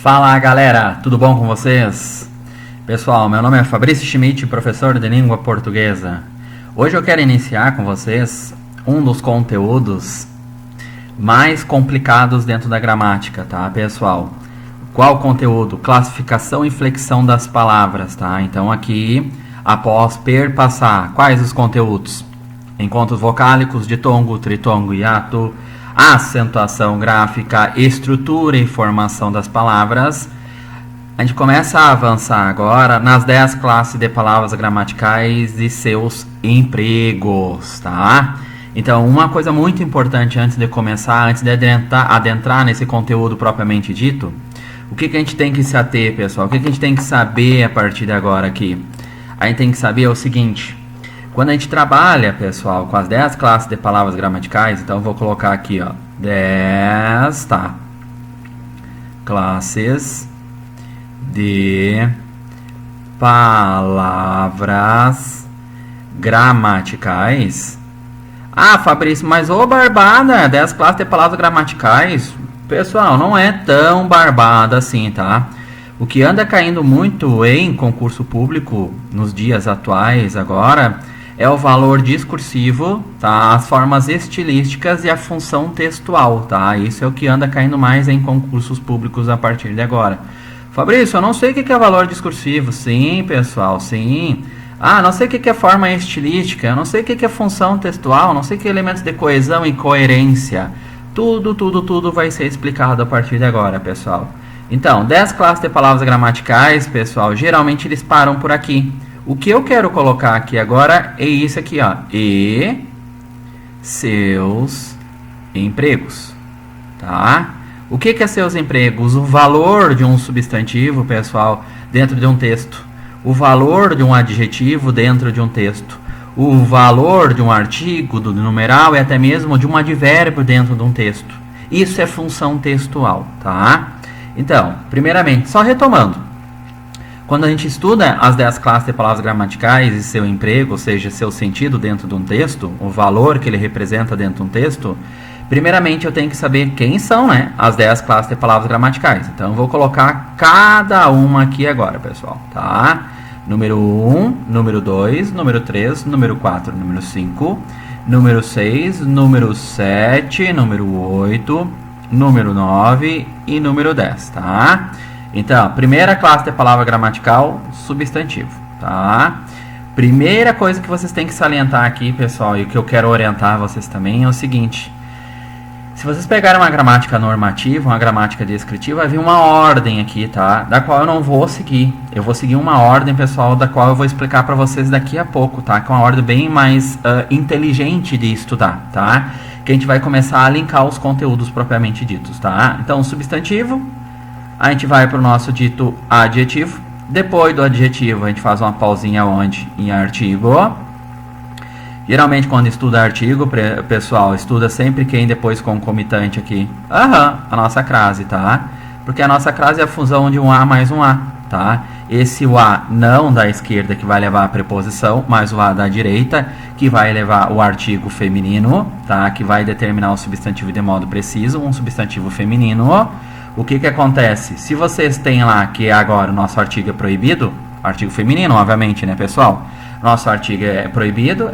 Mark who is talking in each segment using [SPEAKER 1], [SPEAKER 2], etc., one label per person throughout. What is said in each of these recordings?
[SPEAKER 1] Fala galera, tudo bom com vocês? Pessoal, meu nome é Fabrício Schmidt, professor de língua portuguesa. Hoje eu quero iniciar com vocês um dos conteúdos mais complicados dentro da gramática, tá pessoal? Qual conteúdo? Classificação e flexão das palavras, tá? Então aqui, após perpassar, quais os conteúdos? Encontros vocálicos, ditongo, tritongo, hiato, acentuação gráfica, estrutura e formação das palavras. A gente começa a avançar agora nas 10 classes de palavras gramaticais e seus empregos, tá? Então, uma coisa muito importante antes de começar, antes de adentrar nesse conteúdo propriamente dito, o que a gente tem que se ater, pessoal? O que a gente tem que saber a partir de agora aqui? A gente tem que saber o seguinte: quando a gente trabalha, pessoal, com as 10 classes de palavras gramaticais, então eu vou colocar aqui, ó, 10, tá? Classes de palavras gramaticais. Ah, Fabrício, mas ô barbada, 10 classes de palavras gramaticais. Pessoal, não é tão barbada assim, tá? O que anda caindo muito em concurso público nos dias atuais agora é o valor discursivo, tá? As formas estilísticas e a função textual, tá? Isso é o que anda caindo mais em concursos públicos a partir de agora. Fabrício, eu não sei o que é valor discursivo. Sim, pessoal, sim. Ah, não sei o que é forma estilística, eu não sei o que é função textual, não sei o que é elementos de coesão e coerência. Tudo vai ser explicado a partir de agora, pessoal. Então, 10 classes de palavras gramaticais, pessoal, geralmente eles param por aqui. O que eu quero colocar aqui agora é isso aqui, ó. E seus empregos, tá? O que é seus empregos? O valor de um substantivo, pessoal, dentro de um texto. O valor de um adjetivo dentro de um texto. O valor de um artigo, do numeral e até mesmo de um advérbio dentro de um texto. Isso é função textual, tá? Então, primeiramente, só retomando. Quando a gente estuda as 10 classes de palavras gramaticais e seu emprego, ou seja, seu sentido dentro de um texto, o valor que ele representa dentro de um texto, primeiramente eu tenho que saber quem são, né, as 10 classes de palavras gramaticais. Então eu vou colocar cada uma aqui agora, pessoal, tá? Número 1, número 2, número 3, número 4, número 5, número 6, número 7, número 8, número 9 e número 10, tá? Então, primeira classe de palavra gramatical, substantivo, tá? Primeira coisa que vocês têm que salientar aqui, pessoal, e o que eu quero orientar vocês também é o seguinte: se vocês pegarem uma gramática normativa, uma gramática descritiva, vai vir uma ordem aqui, tá? Da qual eu não vou seguir. Eu vou seguir uma ordem, pessoal, da qual eu vou explicar para vocês daqui a pouco, tá? Que é uma ordem bem mais inteligente de estudar, tá? Que a gente vai começar a linkar os conteúdos propriamente ditos, tá? Então, substantivo, a gente vai para o nosso dito adjetivo. Depois do adjetivo, a gente faz uma pausinha onde? Em artigo. Geralmente, quando estuda artigo, pessoal, estuda sempre quem depois concomitante aqui. A nossa crase, tá? Porque a nossa crase é a fusão de um A mais um A, tá? Esse o A não da esquerda que vai levar a preposição, mas o A da direita que vai levar o artigo feminino, tá? Que vai determinar o substantivo de modo preciso, um substantivo feminino. O que acontece? Se vocês têm lá que agora o nosso artigo é proibido, artigo feminino, obviamente, né, pessoal? Nosso artigo é proibida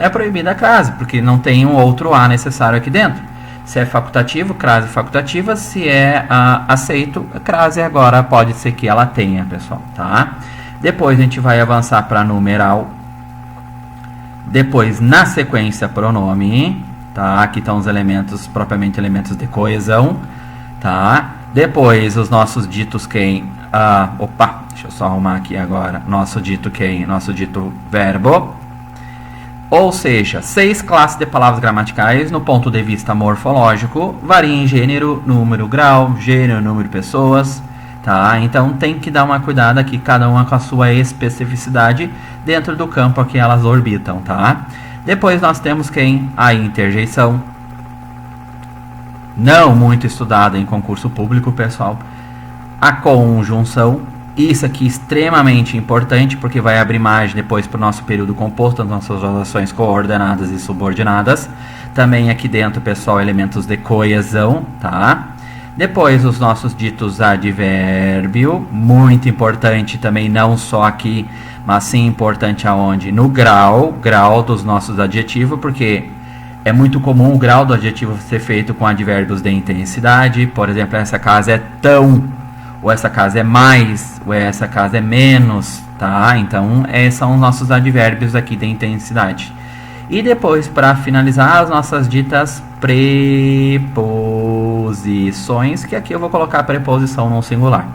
[SPEAKER 1] a crase, porque não tem um outro A necessário aqui dentro. Se é facultativo, crase facultativa. Se é aceito, crase agora pode ser que ela tenha, pessoal, tá? Depois a gente vai avançar para numeral. Depois, na sequência, pronome, tá? Aqui estão os elementos, propriamente elementos de coesão, tá? Depois, os nossos ditos quem. Deixa eu só arrumar aqui agora. Nosso dito quem? Nosso dito verbo. Ou seja, 6 classes de palavras gramaticais no ponto de vista morfológico. Varia em gênero, número, grau, gênero, número de pessoas. Tá? Então tem que dar uma cuidada aqui, cada uma com a sua especificidade dentro do campo a que elas orbitam. Tá? Depois nós temos quem? A interjeição. Não muito estudada em concurso público, pessoal. A conjunção. Isso aqui é extremamente importante, porque vai abrir margem depois para o nosso período composto, as nossas orações coordenadas e subordinadas. Também aqui dentro, pessoal, elementos de coesão, tá? Depois os nossos ditos advérbio, muito importante também, não só aqui, mas sim importante aonde? No grau dos nossos adjetivos, porque é muito comum o grau do adjetivo ser feito com advérbios de intensidade. Por exemplo, essa casa é tão, ou essa casa é mais, ou essa casa é menos, tá? Então, esses são os nossos advérbios aqui de intensidade. E depois, para finalizar, as nossas ditas preposições, que aqui eu vou colocar a preposição no singular.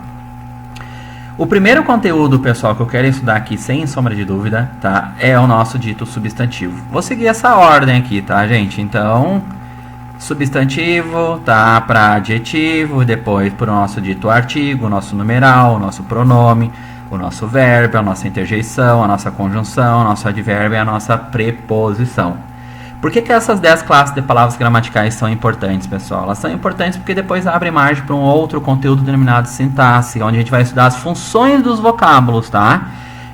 [SPEAKER 1] O primeiro conteúdo, pessoal, que eu quero estudar aqui, sem sombra de dúvida, tá? É o nosso dito substantivo. Vou seguir essa ordem aqui, tá, gente? Então, substantivo, tá? Para adjetivo, depois para o nosso dito artigo, o nosso numeral, o nosso pronome, o nosso verbo, a nossa interjeição, a nossa conjunção, o nosso advérbio e a nossa preposição. Por que essas 10 classes de palavras gramaticais são importantes, pessoal? Elas são importantes porque depois abre margem para um outro conteúdo denominado sintaxe, onde a gente vai estudar as funções dos vocábulos, tá?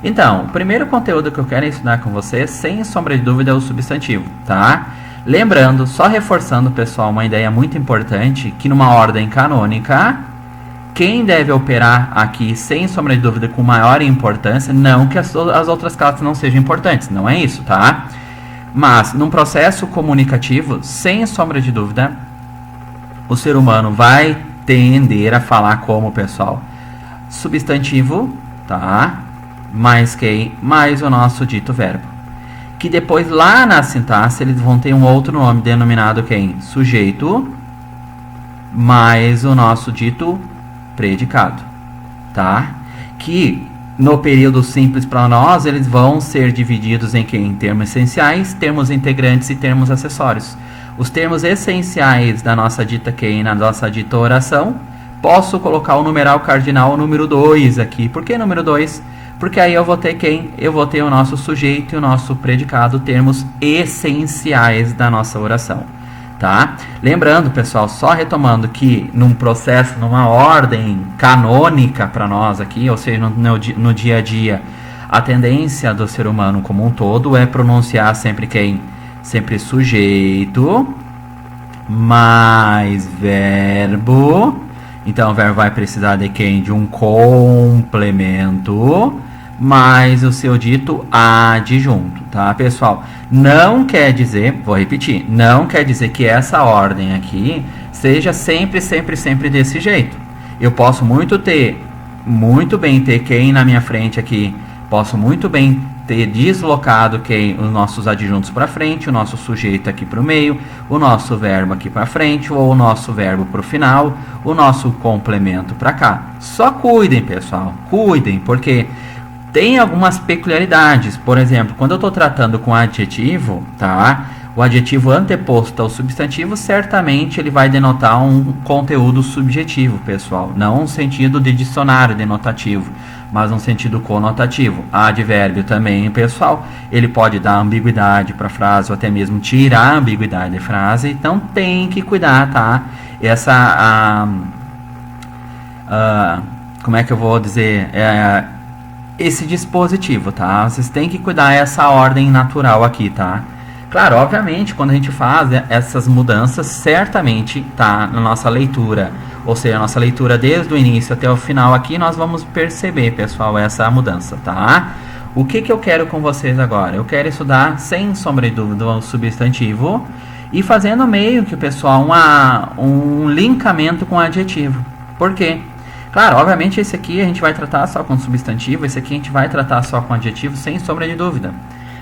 [SPEAKER 1] Então, o primeiro conteúdo que eu quero estudar com vocês, sem sombra de dúvida, é o substantivo, tá? Lembrando, só reforçando, pessoal, uma ideia muito importante, que numa ordem canônica, quem deve operar aqui, sem sombra de dúvida, com maior importância, não que as outras classes não sejam importantes, não é isso, tá? Mas, num processo comunicativo, sem sombra de dúvida, o ser humano vai tender a falar como, pessoal? Substantivo, tá? Mais quem? Mais o nosso dito verbo. Que depois, lá na sintaxe, eles vão ter um outro nome denominado quem? Sujeito, mais o nosso dito predicado, tá? Que no período simples para nós, eles vão ser divididos em quem? Em termos essenciais, termos integrantes e termos acessórios. Os termos essenciais da nossa dita quem? Na nossa dita oração, posso colocar o numeral cardinal, o número 2 aqui. Por que número 2? Porque aí eu vou ter quem? Eu vou ter o nosso sujeito e o nosso predicado, termos essenciais da nossa oração. Tá? Lembrando, pessoal, só retomando que num processo, numa ordem canônica para nós aqui, ou seja, no dia a dia, a tendência do ser humano como um todo é pronunciar sempre quem? Sempre sujeito mais verbo. Então o verbo vai precisar de quem? De um complemento mais o seu dito adjunto, tá, pessoal? Não quer dizer, vou repetir, não quer dizer que essa ordem aqui seja sempre desse jeito. Eu posso muito bem ter quem na minha frente aqui, posso muito bem ter deslocado quem, os nossos adjuntos para frente, o nosso sujeito aqui para o meio, o nosso verbo aqui para frente, ou o nosso verbo para o final, o nosso complemento para cá. Só cuidem, pessoal, cuidem, porque tem algumas peculiaridades. Por exemplo, quando eu estou tratando com adjetivo, tá? O adjetivo anteposto ao substantivo, certamente ele vai denotar um conteúdo subjetivo, pessoal. Não um sentido de dicionário denotativo, mas um sentido conotativo. Advérbio também, pessoal, ele pode dar ambiguidade para a frase ou até mesmo tirar a ambiguidade da frase. Então tem que cuidar, tá? Como é que eu vou dizer? Esse dispositivo, tá? Vocês têm que cuidar essa ordem natural aqui, tá? Claro, obviamente, quando a gente faz essas mudanças, certamente, tá? Na nossa leitura, ou seja, a nossa leitura desde o início até o final aqui, nós vamos perceber, pessoal, essa mudança, tá? O que eu quero com vocês agora? Eu quero estudar, sem sombra de dúvida, o substantivo e fazendo meio que, pessoal, um linkamento com o adjetivo. Por quê? Claro, obviamente esse aqui a gente vai tratar só com substantivo, esse aqui a gente vai tratar só com adjetivo, sem sombra de dúvida.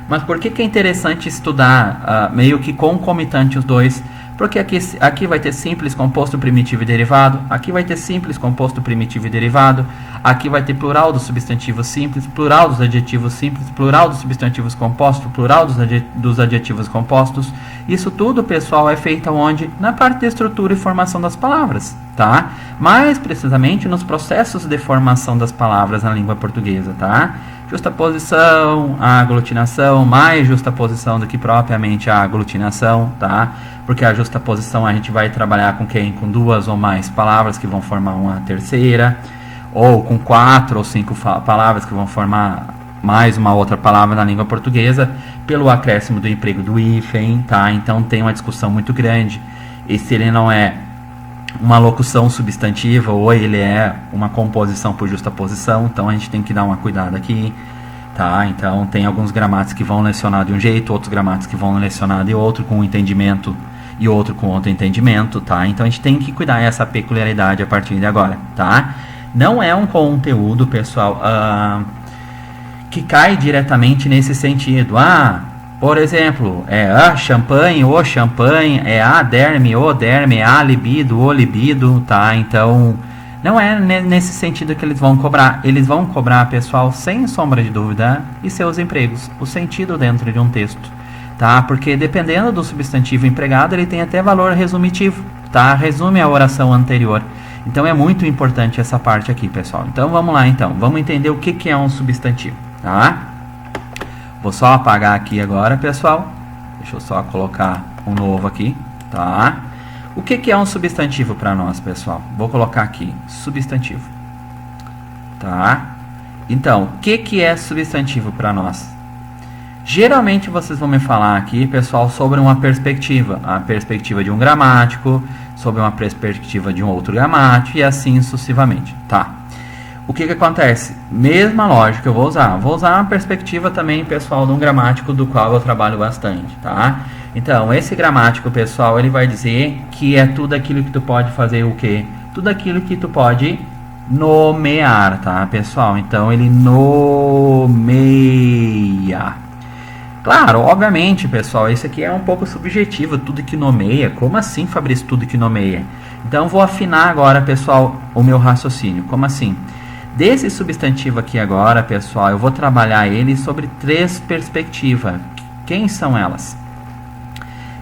[SPEAKER 1] Mas por que é interessante estudar meio que concomitante os dois? Porque aqui vai ter simples, composto, primitivo e derivado, aqui vai ter simples, composto, primitivo e derivado, aqui vai ter plural dos substantivos simples, plural dos adjetivos simples, plural dos substantivos compostos, plural dos adjetivos compostos. Isso tudo, pessoal, é feito onde? Na parte de estrutura e formação das palavras, tá? Mais precisamente nos processos de formação das palavras na língua portuguesa, tá? Justaposição, a aglutinação, mais justaposição do que propriamente a aglutinação, tá? Porque a justaposição a gente vai trabalhar com quem? Com duas ou mais palavras que vão formar uma terceira, ou com 4 ou 5 palavras que vão formar mais uma outra palavra na língua portuguesa, pelo acréscimo do emprego do hífen, tá? Então tem uma discussão muito grande, e se ele não é uma locução substantiva ou ele é uma composição por justaposição, então a gente tem que dar uma cuidada aqui, tá? Então tem alguns gramatas que vão lecionar de um jeito, outros gramatas que vão lecionar de outro, com um entendimento e outro com outro entendimento, tá? Então a gente tem que cuidar dessa peculiaridade a partir de agora, tá? Não é um conteúdo, pessoal, que cai diretamente nesse sentido. Por exemplo, champanhe, o champanhe, a derme, o derme, a libido, o libido, tá? Então, não é nesse sentido que eles vão cobrar. Eles vão cobrar, pessoal, sem sombra de dúvida, e seus empregos, o sentido dentro de um texto, tá? Porque dependendo do substantivo empregado, ele tem até valor resumitivo, tá? Resume a oração anterior. Então, é muito importante essa parte aqui, pessoal. Então, vamos lá, então. Vamos entender o que é um substantivo, tá? Vou só apagar aqui agora, pessoal. Deixa eu só colocar um novo aqui, tá? O que é um substantivo para nós, pessoal? Vou colocar aqui, substantivo, tá? Então, o que é substantivo para nós? Geralmente vocês vão me falar aqui, pessoal, sobre uma perspectiva. A perspectiva de um gramático, sobre uma perspectiva de um outro gramático e assim sucessivamente, tá? O que acontece? Mesma lógica eu vou usar. Vou usar uma perspectiva também, pessoal, de um gramático do qual eu trabalho bastante, tá? Então, esse gramático, pessoal, ele vai dizer que é tudo aquilo que tu pode fazer o quê? Tudo aquilo que tu pode nomear, tá, pessoal? Então, ele nomeia. Claro, obviamente, pessoal, isso aqui é um pouco subjetivo, tudo que nomeia. Como assim, Fabrício, tudo que nomeia? Então, vou afinar agora, pessoal, o meu raciocínio. Como assim? Desse substantivo aqui agora, pessoal, eu vou trabalhar ele sobre 3 perspectivas. Quem são elas?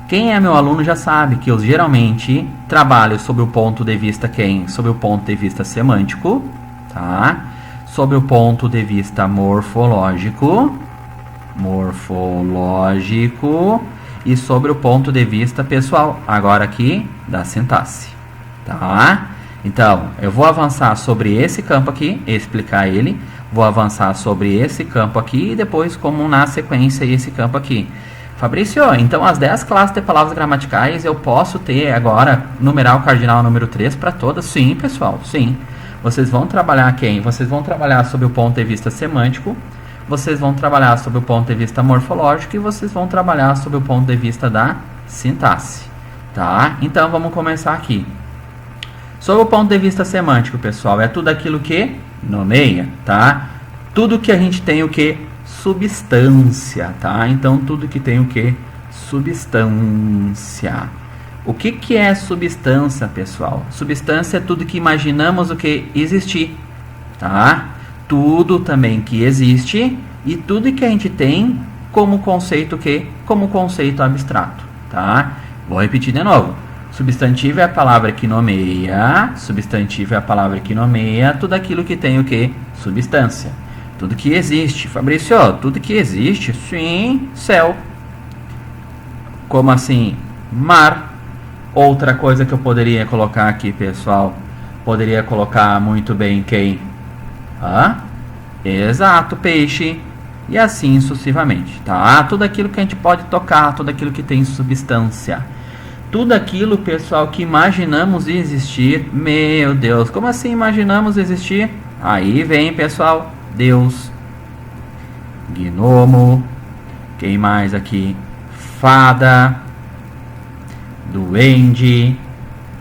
[SPEAKER 1] Quem é meu aluno já sabe que eu geralmente trabalho sobre o ponto de vista Sobre o ponto de vista semântico, tá? Sobre o ponto de vista morfológico e sobre o ponto de vista pessoal, agora aqui, da sintaxe, tá? Então, eu vou avançar sobre esse campo aqui, explicar ele, vou avançar sobre esse campo aqui e depois como na sequência esse campo aqui. Fabrício, então as 10 classes de palavras gramaticais eu posso ter agora numeral cardinal número 3 para todas? Sim, pessoal, sim. Vocês vão trabalhar quem? Vocês vão trabalhar sobre o ponto de vista semântico, vocês vão trabalhar sobre o ponto de vista morfológico e vocês vão trabalhar sobre o ponto de vista da sintaxe, tá? Então, vamos começar aqui. Sobre o ponto de vista semântico, pessoal, é tudo aquilo que nomeia, tá? Tudo que a gente tem o que? Substância, tá? Então, tudo que tem o que? Substância. O que é substância, pessoal? Substância é tudo que imaginamos o que existir, tá? Tudo também que existe e tudo que a gente tem como conceito o que? Como conceito abstrato, tá? Vou repetir de novo. Substantivo é a palavra que nomeia, substantivo é a palavra que nomeia tudo aquilo que tem o que? Substância. Tudo que existe. Fabrício, tudo que existe? Sim, céu. Como assim? Mar. Outra coisa que eu poderia colocar aqui, pessoal, poderia colocar muito bem quem? Exato, peixe. E assim sucessivamente, tá? Tudo aquilo que a gente pode tocar, tudo aquilo que tem substância. Tudo aquilo, pessoal, que imaginamos existir. Meu Deus, como assim imaginamos existir? Aí vem, pessoal, Deus, gnomo, quem mais aqui? Fada, duende,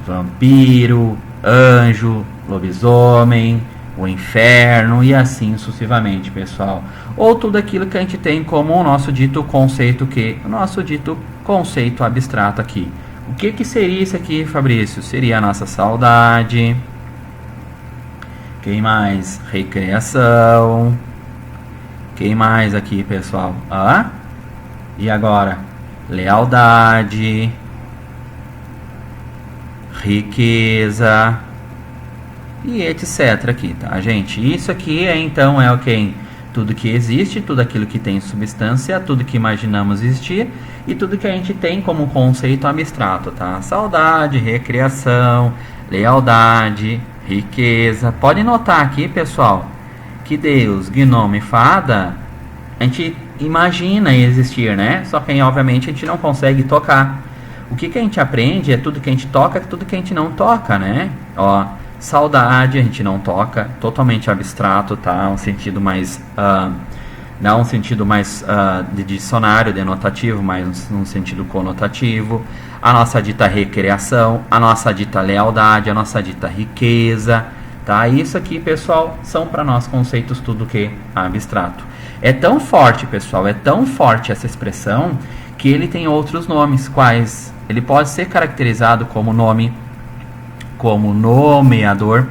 [SPEAKER 1] vampiro, anjo, lobisomem, o inferno e assim sucessivamente, pessoal. Ou tudo aquilo que a gente tem como o nosso dito conceito o nosso dito conceito abstrato aqui. O que seria isso aqui, Fabrício? Seria a nossa saudade. Quem mais? Recreação. Quem mais aqui, pessoal? E agora? Lealdade. Riqueza. E etc aqui, tá, gente? Isso aqui então é o que? Tudo que existe, tudo aquilo que tem substância, tudo que imaginamos existir e tudo que a gente tem como conceito abstrato, tá? Saudade, recreação, lealdade, riqueza. Pode notar aqui, pessoal, que Deus, gnomo e fada, a gente imagina existir, né? Só que, obviamente, a gente não consegue tocar. O que a gente aprende é tudo que a gente toca, tudo que a gente não toca, né? Ó, saudade a gente não toca, totalmente abstrato, tá? Um sentido mais... não um sentido mais de dicionário, denotativo, mas um sentido conotativo. A nossa dita recreação, a nossa dita lealdade, a nossa dita riqueza, tá? Isso aqui, pessoal, são para nós conceitos tudo que abstrato. É tão forte, pessoal, é tão forte essa expressão que ele tem outros nomes, quais? Ele pode ser caracterizado como nome, como nomeador,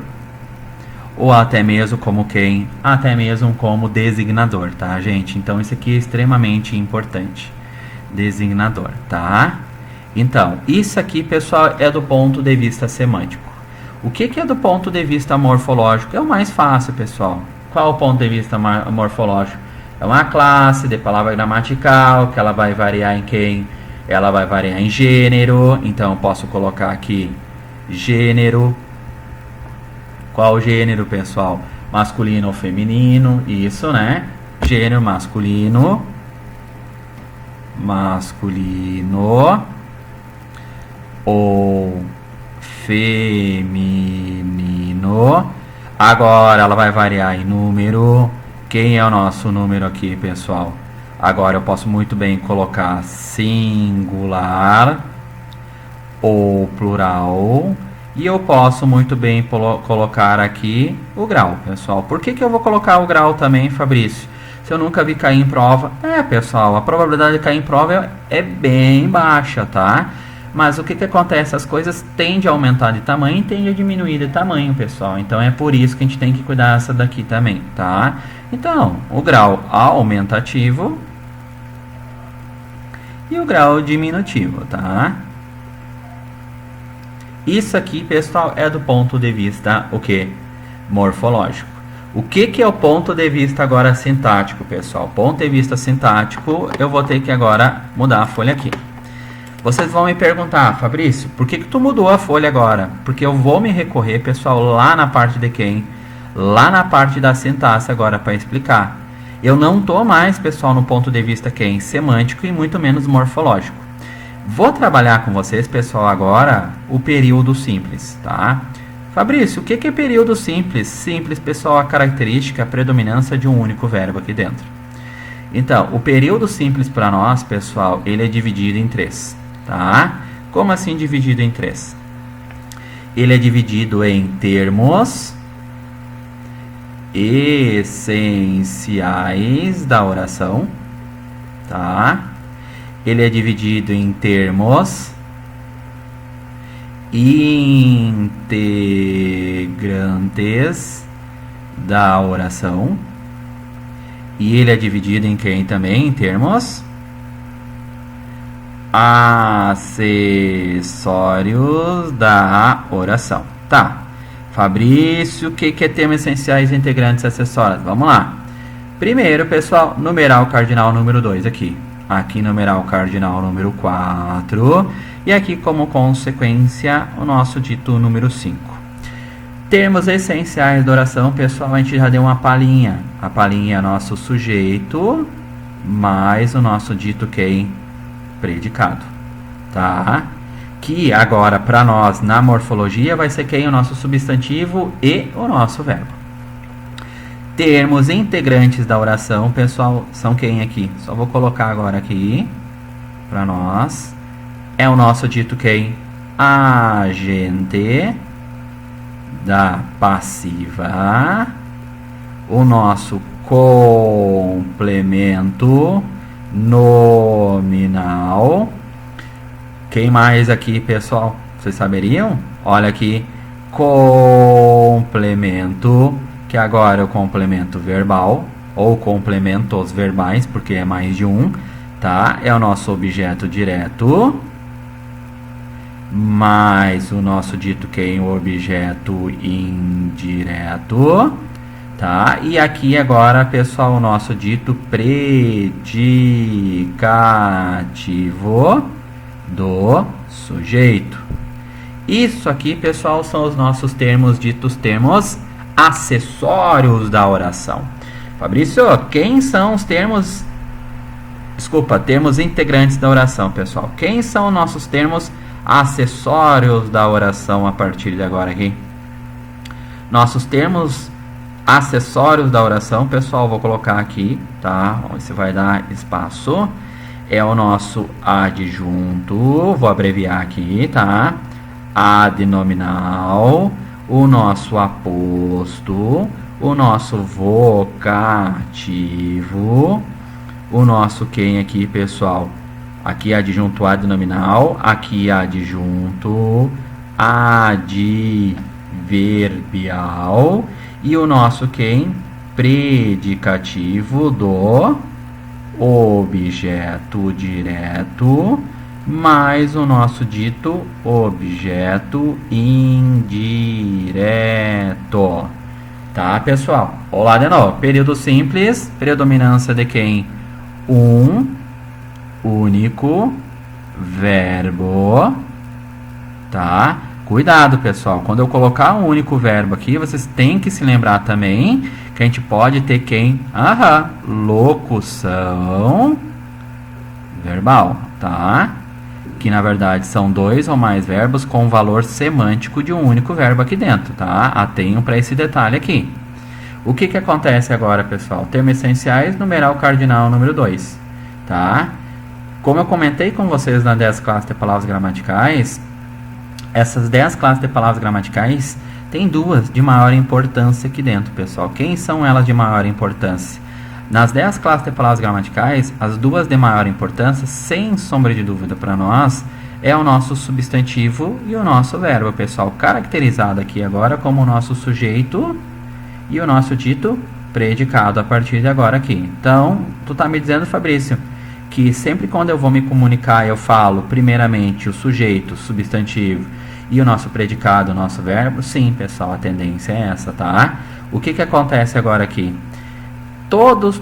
[SPEAKER 1] ou até mesmo como quem? Até mesmo como designador, tá, gente? Então, isso aqui é extremamente importante. Designador, tá? Então, isso aqui, pessoal, é do ponto de vista semântico. O que é do ponto de vista morfológico? É o mais fácil, pessoal. Qual é o ponto de vista morfológico? É uma classe de palavra gramatical, que ela vai variar em quem? Ela vai variar em gênero. Então, eu posso colocar aqui gênero. Qual gênero, pessoal? Masculino ou feminino? Isso, né? Gênero masculino. Masculino. Ou feminino. Agora ela vai variar em número. Quem é o nosso número aqui, pessoal? Agora eu posso muito bem colocar singular ou plural. E eu posso muito bem colocar aqui o grau, pessoal. Por que eu vou colocar o grau também, Fabrício? Se eu nunca vi cair em prova... pessoal, a probabilidade de cair em prova é bem baixa, tá? Mas o que acontece? As coisas tendem a aumentar de tamanho e tendem a diminuir de tamanho, pessoal. Então, é por isso que a gente tem que cuidar dessa daqui também, tá? Então, o grau aumentativo e o grau diminutivo, tá? Isso aqui, pessoal, é do ponto de vista, o que? Morfológico. O que é o ponto de vista agora sintático, pessoal? Ponto de vista sintático, eu vou ter que agora mudar a folha aqui. Vocês vão me perguntar, Fabrício, por que tu mudou a folha agora? Porque eu vou me recorrer, pessoal, lá na parte de quem? Lá na parte da sintaxe agora para explicar. Eu não estou mais, pessoal, no ponto de vista quem? Semântico e muito menos morfológico. Vou trabalhar com vocês, pessoal, agora o período simples, tá? Fabrício, o que é período simples? Simples, pessoal, a característica, a predominância de um único verbo aqui dentro. Então, o período simples para nós, pessoal, ele é dividido em 3, tá? Como assim dividido em 3? Ele é dividido em termos essenciais da oração, tá? Ele é dividido em termos integrantes da oração. E ele é dividido em quem também? Em termos acessórios da oração. Tá. Fabrício, o que é termos essenciais, integrantes e acessórios? Vamos lá. Primeiro, pessoal, numeral cardinal número 2 aqui. Aqui, numeral cardinal número 4. E aqui, como consequência, o nosso dito número 5. Termos essenciais da oração, pessoal, a gente já deu uma palhinha. A palhinha é nosso sujeito, mais o nosso dito quem? Predicado. Tá? Que agora, para nós, na morfologia, vai ser quem? O nosso substantivo e o nosso verbo. Termos integrantes da oração, pessoal, são quem aqui? Só vou colocar agora aqui para nós. É o nosso dito quem? Agente da passiva. O nosso complemento nominal. Quem mais aqui, pessoal? Vocês saberiam? Olha aqui. Complemento, que agora é o complemento verbal, ou complementos verbais, porque é mais de um, tá? É o nosso objeto direto, mais o nosso dito quem? O objeto indireto, tá? E aqui agora, pessoal, o nosso dito predicativo do sujeito. Isso aqui, pessoal, são os nossos termos ditos termos acessórios da oração. Fabrício, quem são os termos Desculpa, termos integrantes da oração, pessoal. Quem são nossos termos acessórios da oração a partir de agora aqui? Nossos termos acessórios da oração, pessoal, vou colocar aqui, tá? Você vai dar espaço. É o nosso adjunto, vou abreviar aqui, tá? Adnominal, o nosso aposto, o nosso vocativo, o nosso quem aqui, pessoal? Aqui adjunto adnominal, aqui adjunto adverbial e o nosso quem? Predicativo do objeto direto mais o nosso dito objeto indireto. Tá, pessoal? Olá de novo. Período simples, predominância de quem? Um único verbo. Tá? Cuidado, pessoal. Quando eu colocar um único verbo aqui, vocês têm que se lembrar também que a gente pode ter quem? Locução verbal, tá? Que na verdade são dois ou mais verbos com valor semântico de um único verbo aqui dentro, tá? Atenham para esse detalhe aqui. O que que acontece agora, pessoal? Termos essenciais, numeral cardinal número 2, tá? Como eu comentei com vocês na 10 classes de palavras gramaticais, essas 10 classes de palavras gramaticais tem duas de maior importância aqui dentro, pessoal. Quem são elas de maior importância? Nas 10 classes de palavras gramaticais, as duas de maior importância, sem sombra de dúvida para nós, é o nosso substantivo e o nosso verbo, pessoal. Caracterizado aqui agora como o nosso sujeito e o nosso dito predicado a partir de agora aqui. Então, tu tá me dizendo, Fabrício, que sempre quando eu vou me comunicar, eu falo primeiramente o sujeito, o substantivo e o nosso predicado, o nosso verbo? Sim, pessoal, a tendência é essa, tá? O que que acontece agora aqui? Todos,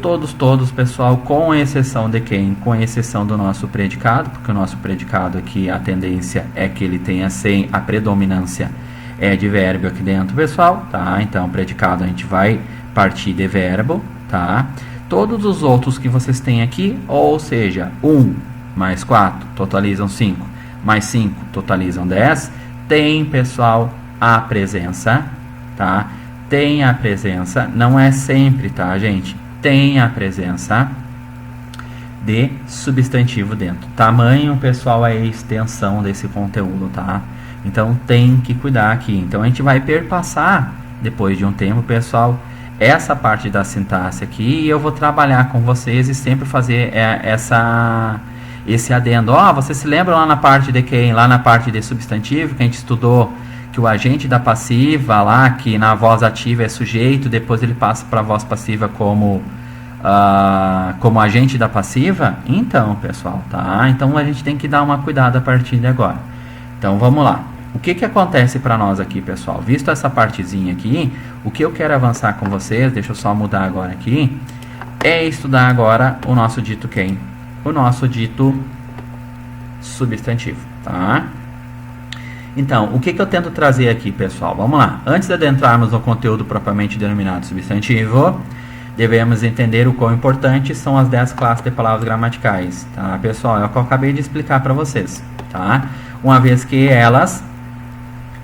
[SPEAKER 1] pessoal, com exceção de quem? Com exceção do nosso predicado, porque o nosso predicado aqui, a tendência é que ele tenha sem a predominância é de verbo aqui dentro, pessoal, tá? Então, predicado a gente vai partir de verbo, tá? Todos os outros que vocês têm aqui, ou seja, 1 mais 4 totalizam 5, mais 5 totalizam 10, tem, pessoal, a presença, tá? Tem a presença, não é sempre, tá, gente? Tem a presença de substantivo dentro. Tamanho, pessoal, é a extensão desse conteúdo, tá? Então, tem que cuidar aqui. Então, a gente vai perpassar, depois de um tempo, pessoal, essa parte da sintaxe aqui, e eu vou trabalhar com vocês e sempre fazer esse adendo. Você se lembra lá na parte de quem? Lá na parte de substantivo, que a gente estudou que o agente da passiva lá, que na voz ativa é sujeito, depois ele passa para a voz passiva como agente da passiva? Então, pessoal, tá? Então, a gente tem que dar uma cuidada a partir de agora. Então, vamos lá. O que que acontece para nós aqui, pessoal? Visto essa partezinha aqui, o que eu quero avançar com vocês, deixa eu só mudar agora aqui, é estudar agora o nosso dito quem? O nosso dito substantivo, tá? Então, o que que eu tento trazer aqui, pessoal? Vamos lá. Antes de adentrarmos no conteúdo propriamente denominado substantivo, devemos entender o quão importantes são as 10 classes de palavras gramaticais, tá, pessoal? É o que eu acabei de explicar para vocês, tá? Uma vez que elas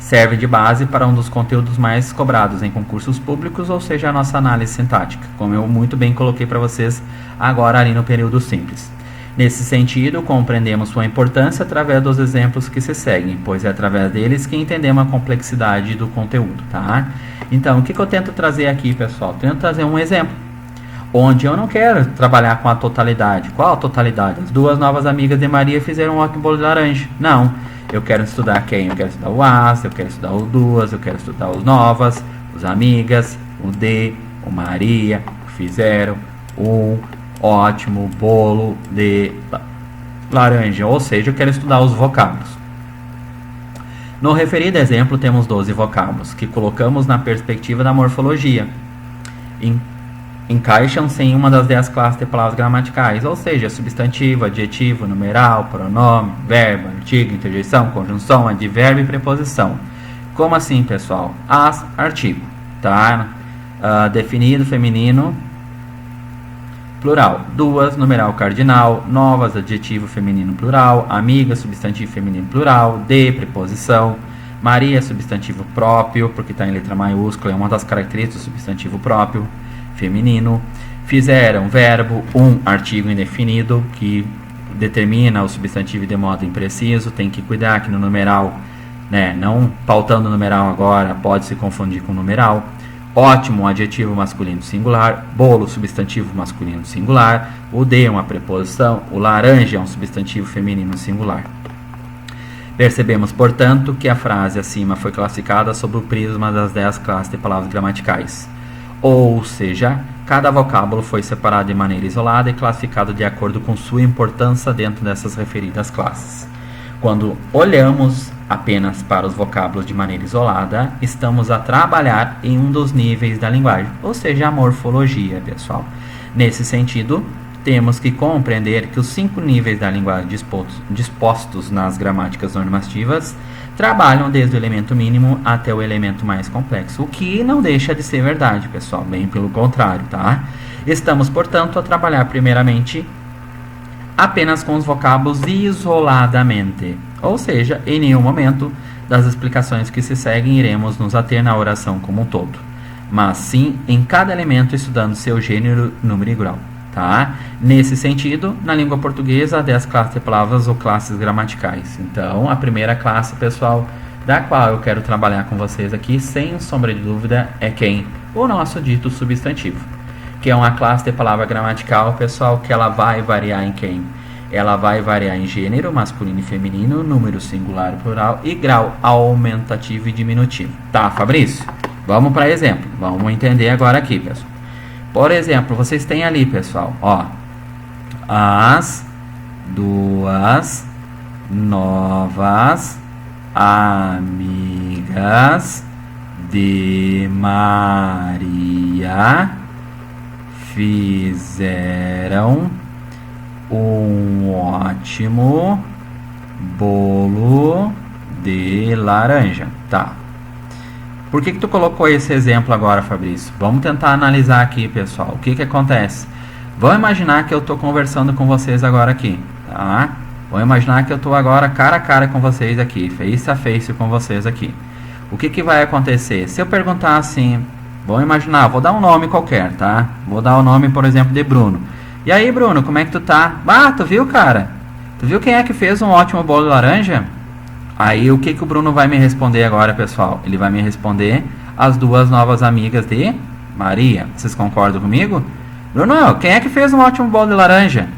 [SPEAKER 1] servem de base para um dos conteúdos mais cobrados em concursos públicos, ou seja, a nossa análise sintática, como eu muito bem coloquei para vocês agora ali no período simples. Nesse sentido, compreendemos sua importância através dos exemplos que se seguem, pois é através deles que entendemos a complexidade do conteúdo, tá? Então, o que eu tento trazer aqui, pessoal? Tento trazer um exemplo, onde eu não quero trabalhar com a totalidade. Qual a totalidade? As duas novas amigas de Maria fizeram um walk-ball de laranja. Não, eu quero estudar quem? Eu quero estudar o as, eu quero estudar o duas, eu quero estudar os novas, os amigas, o de, o Maria, fizeram um ótimo bolo de laranja, ou seja, eu quero estudar os vocábulos. No referido exemplo, temos 12 vocábulos, que colocamos na perspectiva da morfologia. Encaixam-se em uma das 10 classes de palavras gramaticais, ou seja, substantivo, adjetivo, numeral, pronome, verbo, artigo, interjeição, conjunção, advérbio e preposição. Como assim, pessoal? As, artigo, tá? Definido, feminino, plural. Duas, numeral cardinal. Novas, adjetivo feminino plural. Amiga, substantivo feminino plural. De, preposição. Maria, substantivo próprio, porque está em letra maiúscula, é uma das características do substantivo próprio, feminino. Fizeram, verbo, artigo indefinido, que determina o substantivo de modo impreciso. Tem que cuidar que no numeral, né, não pautando o numeral agora, pode se confundir com o numeral. Ótimo, adjetivo masculino singular. Bolo, substantivo masculino singular. O de é uma preposição. O laranja é um substantivo feminino singular. Percebemos, portanto, que a frase acima foi classificada sob o prisma das 10 classes de palavras gramaticais. Ou seja, cada vocábulo foi separado de maneira isolada e classificado de acordo com sua importância dentro dessas referidas classes. Quando olhamos apenas para os vocábulos de maneira isolada, estamos a trabalhar em um dos níveis da linguagem, ou seja, a morfologia, pessoal. Nesse sentido, temos que compreender que os 5 níveis da linguagem dispostos nas gramáticas normativas trabalham desde o elemento mínimo até o elemento mais complexo, o que não deixa de ser verdade, pessoal, bem pelo contrário, tá? Estamos, portanto, a trabalhar primeiramente apenas com os vocábulos isoladamente, ou seja, em nenhum momento das explicações que se seguem iremos nos ater na oração como um todo, mas sim em cada elemento estudando seu gênero, número e grau. Tá? Nesse sentido, na língua portuguesa, há 10 classes de palavras ou classes gramaticais. Então, a primeira classe, pessoal, da qual eu quero trabalhar com vocês aqui, sem sombra de dúvida, é quem? O nosso dito substantivo, que é uma classe de palavra gramatical, pessoal, que ela vai variar em quem? Ela vai variar em gênero, masculino e feminino, número singular e plural, e grau aumentativo e diminutivo. Tá, Fabrício? Vamos para exemplo. Vamos entender agora aqui, pessoal. Por exemplo, vocês têm ali, pessoal, ó, as 2 novas amigas de Maria fizeram um ótimo bolo de laranja. Tá. Por que tu colocou esse exemplo agora, Fabrício? Vamos tentar analisar aqui, pessoal. O que acontece? Vamos imaginar que eu estou conversando com vocês agora aqui, tá? Vamos imaginar que eu estou agora cara a cara com vocês aqui, face a face com vocês aqui. O que vai acontecer? Se eu perguntar assim, vamos imaginar, vou dar um nome qualquer, tá? Vou dar o nome, por exemplo, de Bruno. E aí, Bruno, como é que tu tá? Ah, tu viu, cara? Tu viu quem é que fez um ótimo bolo de laranja? Aí, o que o Bruno vai me responder agora, pessoal? Ele vai me responder as 2 novas amigas de Maria. Vocês concordam comigo? Bruno, quem é que fez um ótimo bolo de laranja?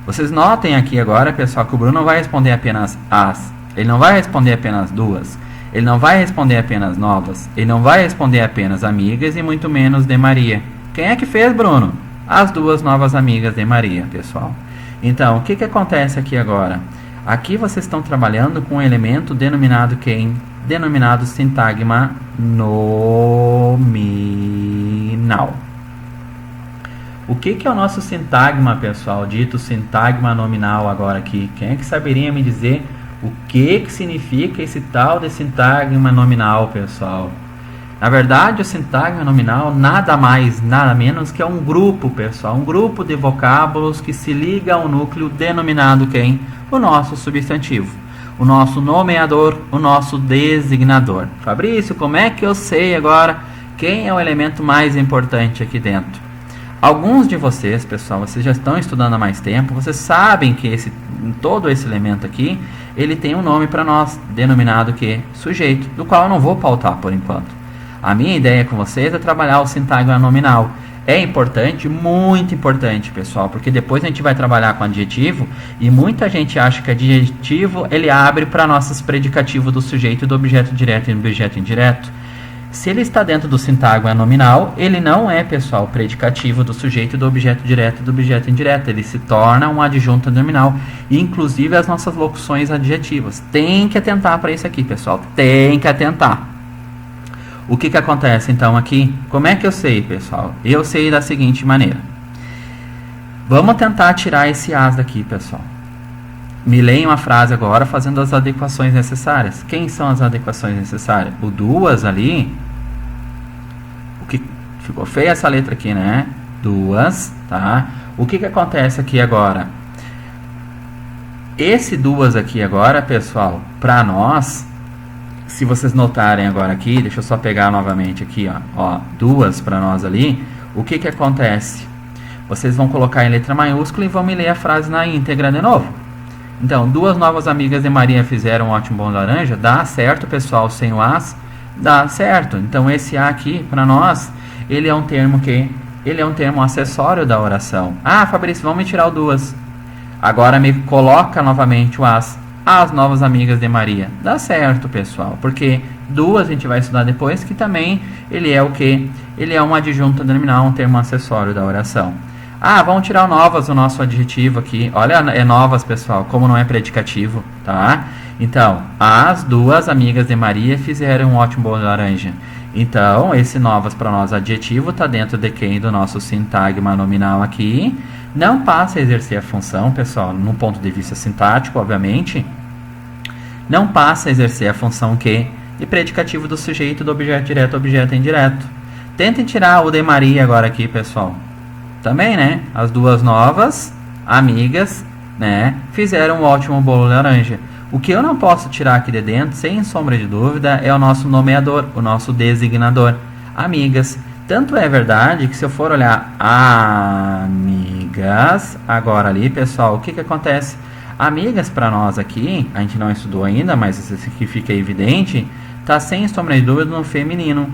[SPEAKER 1] Vocês notem aqui agora, pessoal, que o Bruno não vai responder apenas as. Ele não vai responder apenas 2. Ele não vai responder apenas novas. Ele não vai responder apenas amigas e muito menos de Maria. Quem é que fez, Bruno? As 2 novas amigas de Maria, pessoal. Então, o que acontece aqui agora? Aqui vocês estão trabalhando com um elemento denominado quem? Denominado sintagma nominal. O que é o nosso sintagma, pessoal? Dito sintagma nominal agora aqui. Quem é que saberia me dizer o que significa esse tal de sintagma nominal, pessoal? Na verdade, o sintagma nominal nada mais, nada menos que é um grupo, pessoal. Um grupo de vocábulos que se liga ao núcleo denominado quem? O nosso substantivo, o nosso nomeador, o nosso designador. Fabrício, como é que eu sei agora quem é o elemento mais importante aqui dentro? Alguns de vocês, pessoal, vocês já estão estudando há mais tempo, vocês sabem que todo esse elemento aqui, ele tem um nome para nós, denominado que? Sujeito, do qual eu não vou pautar por enquanto. A minha ideia com vocês é trabalhar o sintagma nominal. É importante, muito importante, pessoal, porque depois a gente vai trabalhar com adjetivo e muita gente acha que adjetivo ele abre para nossos predicativos do sujeito, do objeto direto e do objeto indireto. Se ele está dentro do sintagma nominal, ele não é, pessoal, predicativo do sujeito, do objeto direto e do objeto indireto. Ele se torna um adjunto nominal, inclusive as nossas locuções adjetivas. Tem que atentar para isso aqui, pessoal, tem que atentar. O que acontece então aqui? Como é que eu sei, pessoal? Eu sei da seguinte maneira. Vamos tentar tirar esse as daqui, pessoal. Me leem uma frase agora fazendo as adequações necessárias. Quem são as adequações necessárias? O 2 ali. O que ficou feia essa letra aqui, né? 2, tá? O que acontece aqui agora? Esse duas aqui agora, pessoal, para nós, se vocês notarem agora aqui, deixa eu só pegar novamente aqui, ó duas para nós ali, o que acontece? Vocês vão colocar em letra maiúscula e vão me ler a frase na íntegra de novo. Então, duas novas amigas de Maria fizeram um ótimo bolo de laranja. Dá certo, pessoal, sem o as? Dá certo. Então, esse a aqui, para nós, ele é um termo que? Ele é um termo acessório da oração. Ah, Fabrício, vamos me tirar o duas. Agora me coloca novamente o as. As novas amigas de Maria. Dá certo, pessoal, porque duas a gente vai estudar depois, que também ele é o que? Ele é um adjunto nominal, um termo acessório da oração. Ah, vamos tirar o novas, o nosso adjetivo aqui. Olha, é novas, pessoal, como não é predicativo, tá? Então, as duas amigas de Maria fizeram um ótimo bolo de laranja. Então, esse novas para nós adjetivo está dentro de quem? Do nosso sintagma nominal aqui. Não passa a exercer a função, pessoal, no ponto de vista sintático, obviamente. Não passa a exercer a função que? De predicativo do sujeito, do objeto direto, objeto indireto. Tentem tirar o de Maria agora aqui, pessoal. Também, né? As duas novas amigas, né, fizeram um ótimo bolo de laranja. O que eu não posso tirar aqui de dentro, sem sombra de dúvida, é o nosso nomeador, o nosso designador. Amigas. Tanto é verdade que se eu for olhar amigas, agora ali, pessoal, o que acontece? Amigas para nós aqui, a gente não estudou ainda, mas isso aqui fica evidente, tá sem sombra de dúvida no feminino.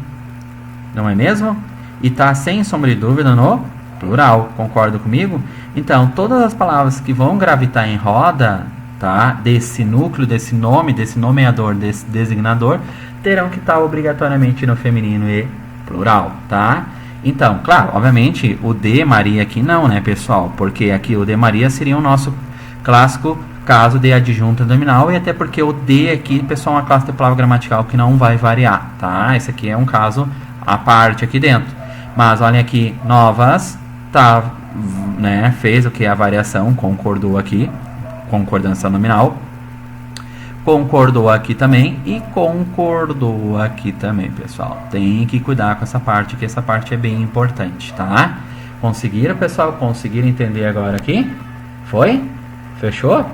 [SPEAKER 1] Não é mesmo? E tá sem sombra de dúvida no plural, concorda comigo? Então, todas as palavras que vão gravitar em roda, tá, desse núcleo, desse nome, desse nomeador, desse designador, terão que estar obrigatoriamente no feminino e plural, tá? Então, claro, obviamente, o de Maria aqui não, né, pessoal? Porque aqui o de Maria seria o nosso clássico caso de adjunta nominal, e até porque o de aqui, pessoal, é uma classe de palavra gramatical que não vai variar, tá? Esse aqui é um caso à parte aqui dentro. Mas olhem aqui, novas, tá, né, fez o que? A variação, concordou aqui, concordância nominal, concordou aqui também e concordou aqui também, pessoal. Tem que cuidar com essa parte, que essa parte é bem importante, tá? Conseguiram, pessoal? Conseguiram entender agora aqui? Foi? Fechou?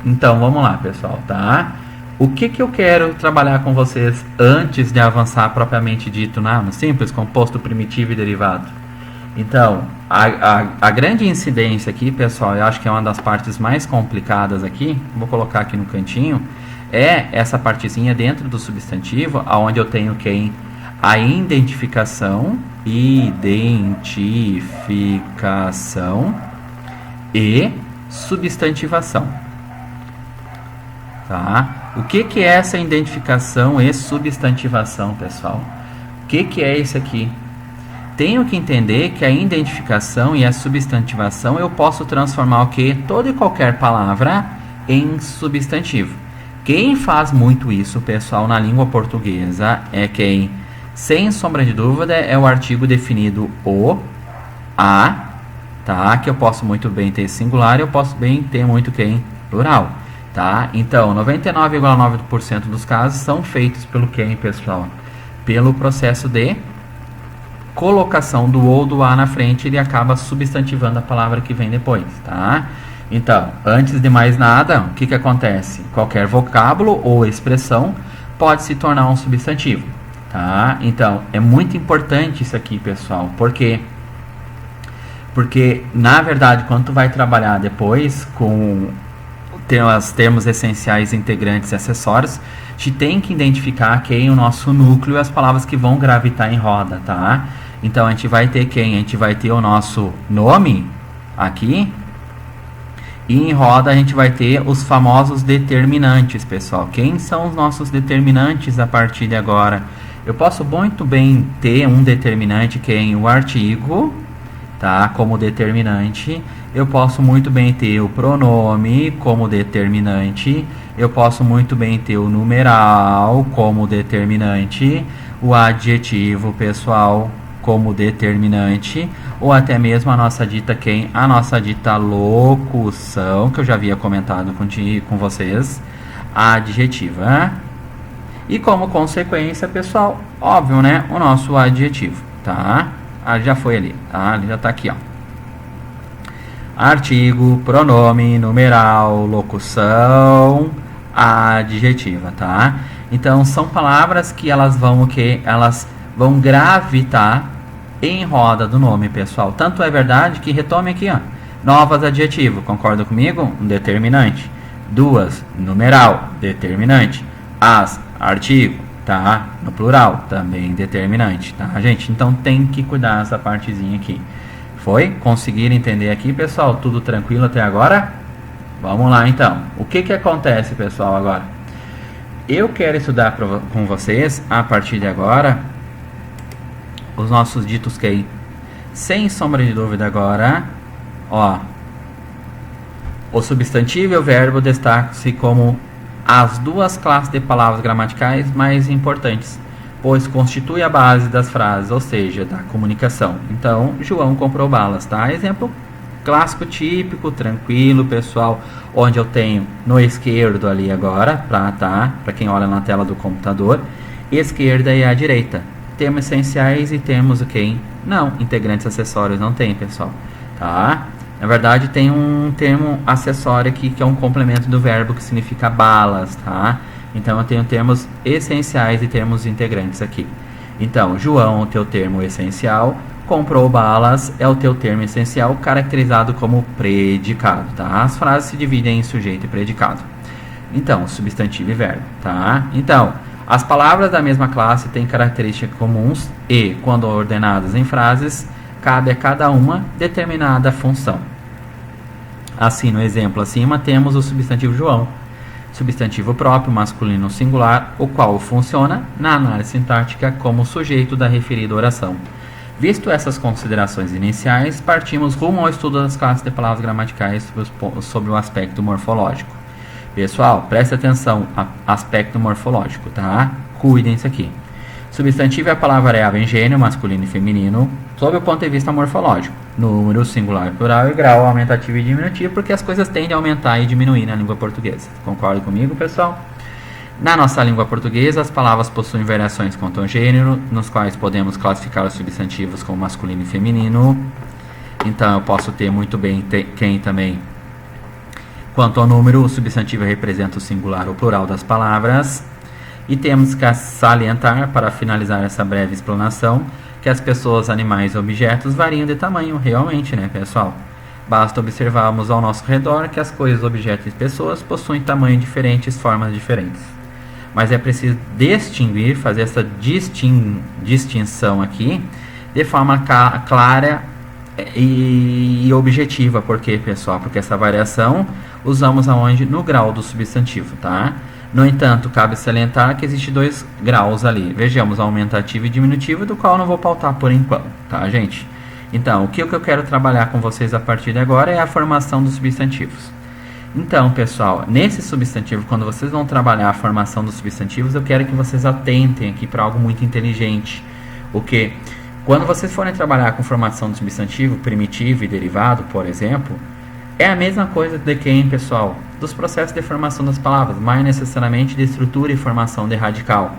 [SPEAKER 1] Então, vamos lá, pessoal, tá? O que eu quero trabalhar com vocês antes de avançar propriamente dito no simples, composto, primitivo e derivado? Então, a grande incidência aqui, pessoal, eu acho que é uma das partes mais complicadas aqui, vou colocar aqui no cantinho, é essa partezinha dentro do substantivo, onde eu tenho quem? A identificação e substantivação. Tá? O que é essa identificação e substantivação, pessoal? O que é isso aqui? Tenho que entender que a identificação e a substantivação eu posso transformar o que? Toda e qualquer palavra em substantivo. Quem faz muito isso, pessoal, na língua portuguesa é quem, sem sombra de dúvida, é o artigo definido o, a, tá? Que eu posso muito bem ter singular e eu posso bem ter muito quem? Plural, tá? Então, 99,9% dos casos são feitos pelo quem, pessoal? Pelo processo de colocação do ou do a na frente, ele acaba substantivando a palavra que vem depois, tá? Então, antes de mais nada, o que acontece? Qualquer vocábulo ou expressão pode se tornar um substantivo, tá? Então, é muito importante isso aqui, pessoal, porque na verdade, quando tu vai trabalhar depois com os termos essenciais, integrantes e acessórios, a gente tem que identificar quem é o nosso núcleo e as palavras que vão gravitar em roda, tá? Então, a gente vai ter quem? A gente vai ter o nosso nome aqui. E em roda a gente vai ter os famosos determinantes, pessoal. Quem são os nossos determinantes a partir de agora? Eu posso muito bem ter um determinante que é o artigo, tá? Como determinante. Eu posso muito bem ter o pronome como determinante. Eu posso muito bem ter o numeral como determinante. O adjetivo, pessoal, como determinante, ou até mesmo a nossa dita quem? A nossa dita locução, que eu já havia comentado com vocês, adjetiva. E como consequência, pessoal, óbvio, né? O nosso adjetivo, tá? Já foi ali, tá? Ele já tá aqui, ó. artigo, pronome, numeral, locução, adjetiva, tá? Então são palavras que elas vão o quê? Elas vão gravitar em roda do nome, pessoal. Tanto é verdade que retome aqui, ó. Novas, adjetivo, concorda comigo? Um determinante. Duas, numeral, determinante. As, artigo, tá? No plural, também determinante, tá, gente? Então tem que cuidar dessa partezinha aqui. Foi? Conseguiram entender aqui, pessoal? Tudo tranquilo até agora? Vamos lá, então. O que acontece, pessoal, agora? Eu quero estudar com vocês, a partir de agora, os nossos ditos que aí. Sem sombra de dúvida agora, ó. O substantivo e o verbo destacam-se como as duas classes de palavras gramaticais mais importantes, pois constitui a base das frases, ou seja, da comunicação. Então, João comprou balas, tá? Exemplo clássico, típico, tranquilo, pessoal, onde eu tenho no esquerdo ali agora, para quem olha na tela do computador, esquerda e a direita. Termos essenciais e termos o quê? Não, integrantes acessórios não tem, pessoal, tá? Na verdade, tem um termo acessório aqui que é um complemento do verbo que significa balas, tá? Então, eu tenho termos essenciais e termos integrantes aqui. Então, João, o teu termo essencial, comprou balas é o teu termo essencial caracterizado como predicado, tá? As frases se dividem em sujeito e predicado. Então, substantivo e verbo, tá? Então, as palavras da mesma classe têm características comuns e, quando ordenadas em frases, cabe a cada uma determinada função. Assim, no exemplo acima, temos o substantivo João, substantivo próprio, masculino singular, o qual funciona, na análise sintática, como sujeito da referida oração. Visto essas considerações iniciais, partimos rumo ao estudo das classes de palavras gramaticais sobre o aspecto morfológico. Pessoal, preste atenção ao aspecto morfológico, tá? Cuidem isso aqui. Substantivo é a palavra variável em gênero, masculino e feminino, sob o ponto de vista morfológico. Número, singular, plural e grau, aumentativo e diminutivo, porque as coisas tendem a aumentar e diminuir na língua portuguesa. Concordam comigo, pessoal? Na nossa língua portuguesa, as palavras possuem variações quanto ao gênero, nos quais podemos classificar os substantivos como masculino e feminino. Então, eu posso ter muito bem quem também. Quanto ao número, o substantivo representa o singular ou plural das palavras. E temos que salientar, para finalizar essa breve explanação, que as pessoas, animais e objetos variam de tamanho, realmente, né, pessoal? Basta observarmos ao nosso redor que as coisas, objetos e pessoas possuem tamanhos diferentes, formas diferentes. Mas é preciso distinguir, fazer essa distinção aqui de forma clara e objetiva. Por quê, pessoal? Porque essa variação usamos aonde? No grau do substantivo, tá? No entanto, cabe salientar que existem dois graus ali. Vejamos, aumentativo e diminutivo, do qual eu não vou pautar por enquanto, tá, gente? Então, o que eu quero trabalhar com vocês a partir de agora é a formação dos substantivos. Então, pessoal, nesse substantivo, quando vocês vão trabalhar a formação dos substantivos, eu quero que vocês atentem aqui para algo muito inteligente. O que? Quando vocês forem trabalhar com formação do substantivo, primitivo e derivado, por exemplo, é a mesma coisa de quem, pessoal? Dos processos de formação das palavras, mais necessariamente de estrutura e formação de radical.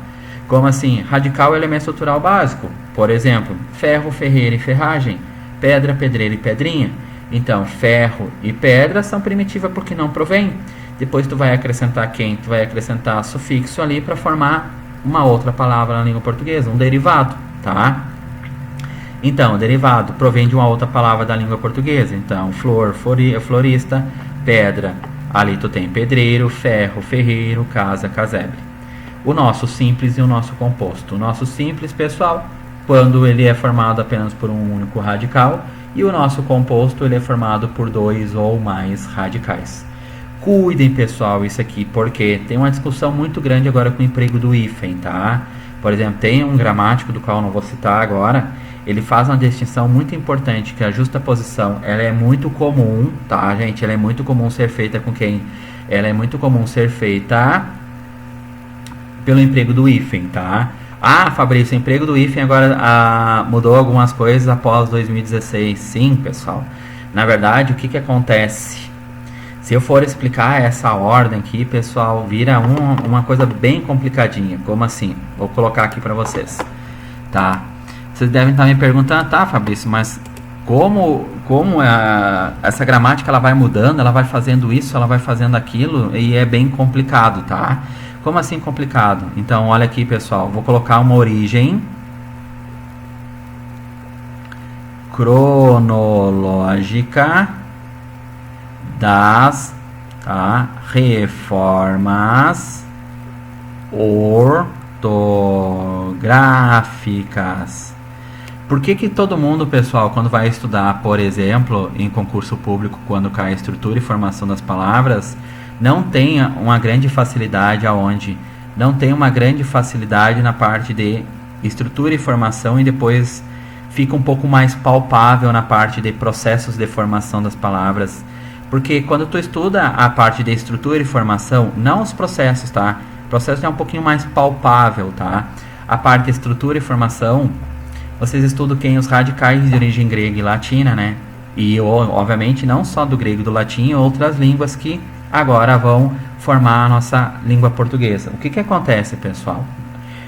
[SPEAKER 1] Como assim? Radical é elemento estrutural básico. Por exemplo, ferro, ferreira e ferragem, pedra, pedreira e pedrinha. Então, ferro e pedra são primitivas porque não provém. Depois tu vai acrescentar quem? Tu vai acrescentar sufixo ali para formar uma outra palavra na língua portuguesa, um derivado, tá? Então, derivado provém de uma outra palavra da língua portuguesa. Então, flor, florista, pedra, ali tu tem pedreiro, ferro, ferreiro, casa, casebre. O nosso simples e o nosso composto. O nosso simples, pessoal, quando ele é formado apenas por um único radical, e o nosso composto ele é formado por dois ou mais radicais. Cuidem, pessoal, isso aqui, porque tem uma discussão muito grande agora com o emprego do hífen, tá? Por exemplo, tem um gramático, do qual eu não vou citar agora, ele faz uma distinção muito importante, que a justaposição, ela é muito comum, tá, gente? Ela é muito comum ser feita com quem? Ela é muito comum ser feita pelo emprego do hífen, tá? Ah, Fabrício, o emprego do hífen agora mudou algumas coisas após 2016. Sim, pessoal. Na verdade, o que acontece? Se eu for explicar essa ordem aqui, pessoal, vira uma coisa bem complicadinha. Como assim? Vou colocar aqui para vocês. Tá? Vocês devem estar me perguntando, tá, Fabrício, mas como essa gramática ela vai mudando, ela vai fazendo isso, ela vai fazendo aquilo, e é bem complicado, tá? Como assim complicado? Então, olha aqui, pessoal, vou colocar uma origem cronológica das reformas ortográficas. Por que todo mundo, pessoal, quando vai estudar, por exemplo, em concurso público, quando cai a estrutura e formação das palavras, não tem uma grande facilidade aonde? Não tem uma grande facilidade na parte de estrutura e formação, e depois fica um pouco mais palpável na parte de processos de formação das palavras. Porque quando tu estuda a parte de estrutura e formação, não os processos, tá? O processo é um pouquinho mais palpável, tá? A parte de estrutura e formação, vocês estudam os radicais de origem grega e latina, né? E, obviamente, não só do grego e do latim, outras línguas que agora vão formar a nossa língua portuguesa. O que acontece, pessoal?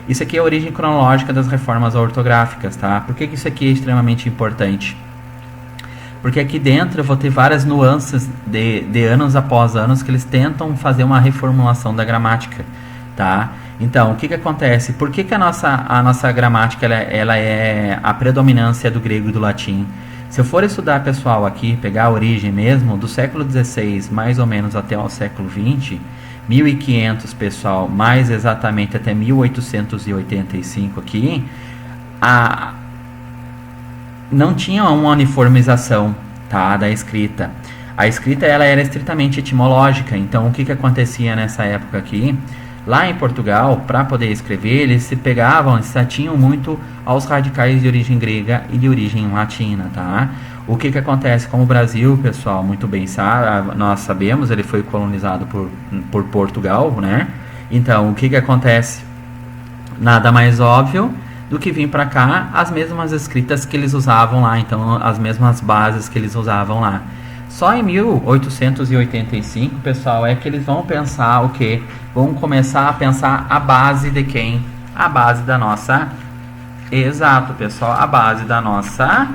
[SPEAKER 1] Isso aqui é a origem cronológica das reformas ortográficas, tá? Por que isso aqui é extremamente importante? Porque aqui dentro eu vou ter várias nuances de anos após anos que eles tentam fazer uma reformulação da gramática, tá? Então, o que acontece? Por que a nossa gramática ela é a predominância do grego e do latim? Se eu for estudar, pessoal, aqui, pegar a origem mesmo, do século XVI mais ou menos até o século XX, 1500, pessoal, mais exatamente até 1885 aqui, não tinha uma uniformização, tá, da escrita. A escrita ela era estritamente etimológica, então o que acontecia nessa época aqui? Lá em Portugal, para poder escrever, eles se atinham muito aos radicais de origem grega e de origem latina, tá? O que acontece? Como o Brasil, pessoal, muito bem sabe, nós sabemos, ele foi colonizado por Portugal, né? Então, o que acontece? Nada mais óbvio do que vir para cá as mesmas escritas que eles usavam lá, então as mesmas bases que eles usavam lá. Só em 1885, pessoal, é que eles vão pensar o quê? Vão começar a pensar a base de quem? A base da nossa... Exato, pessoal, a base da nossa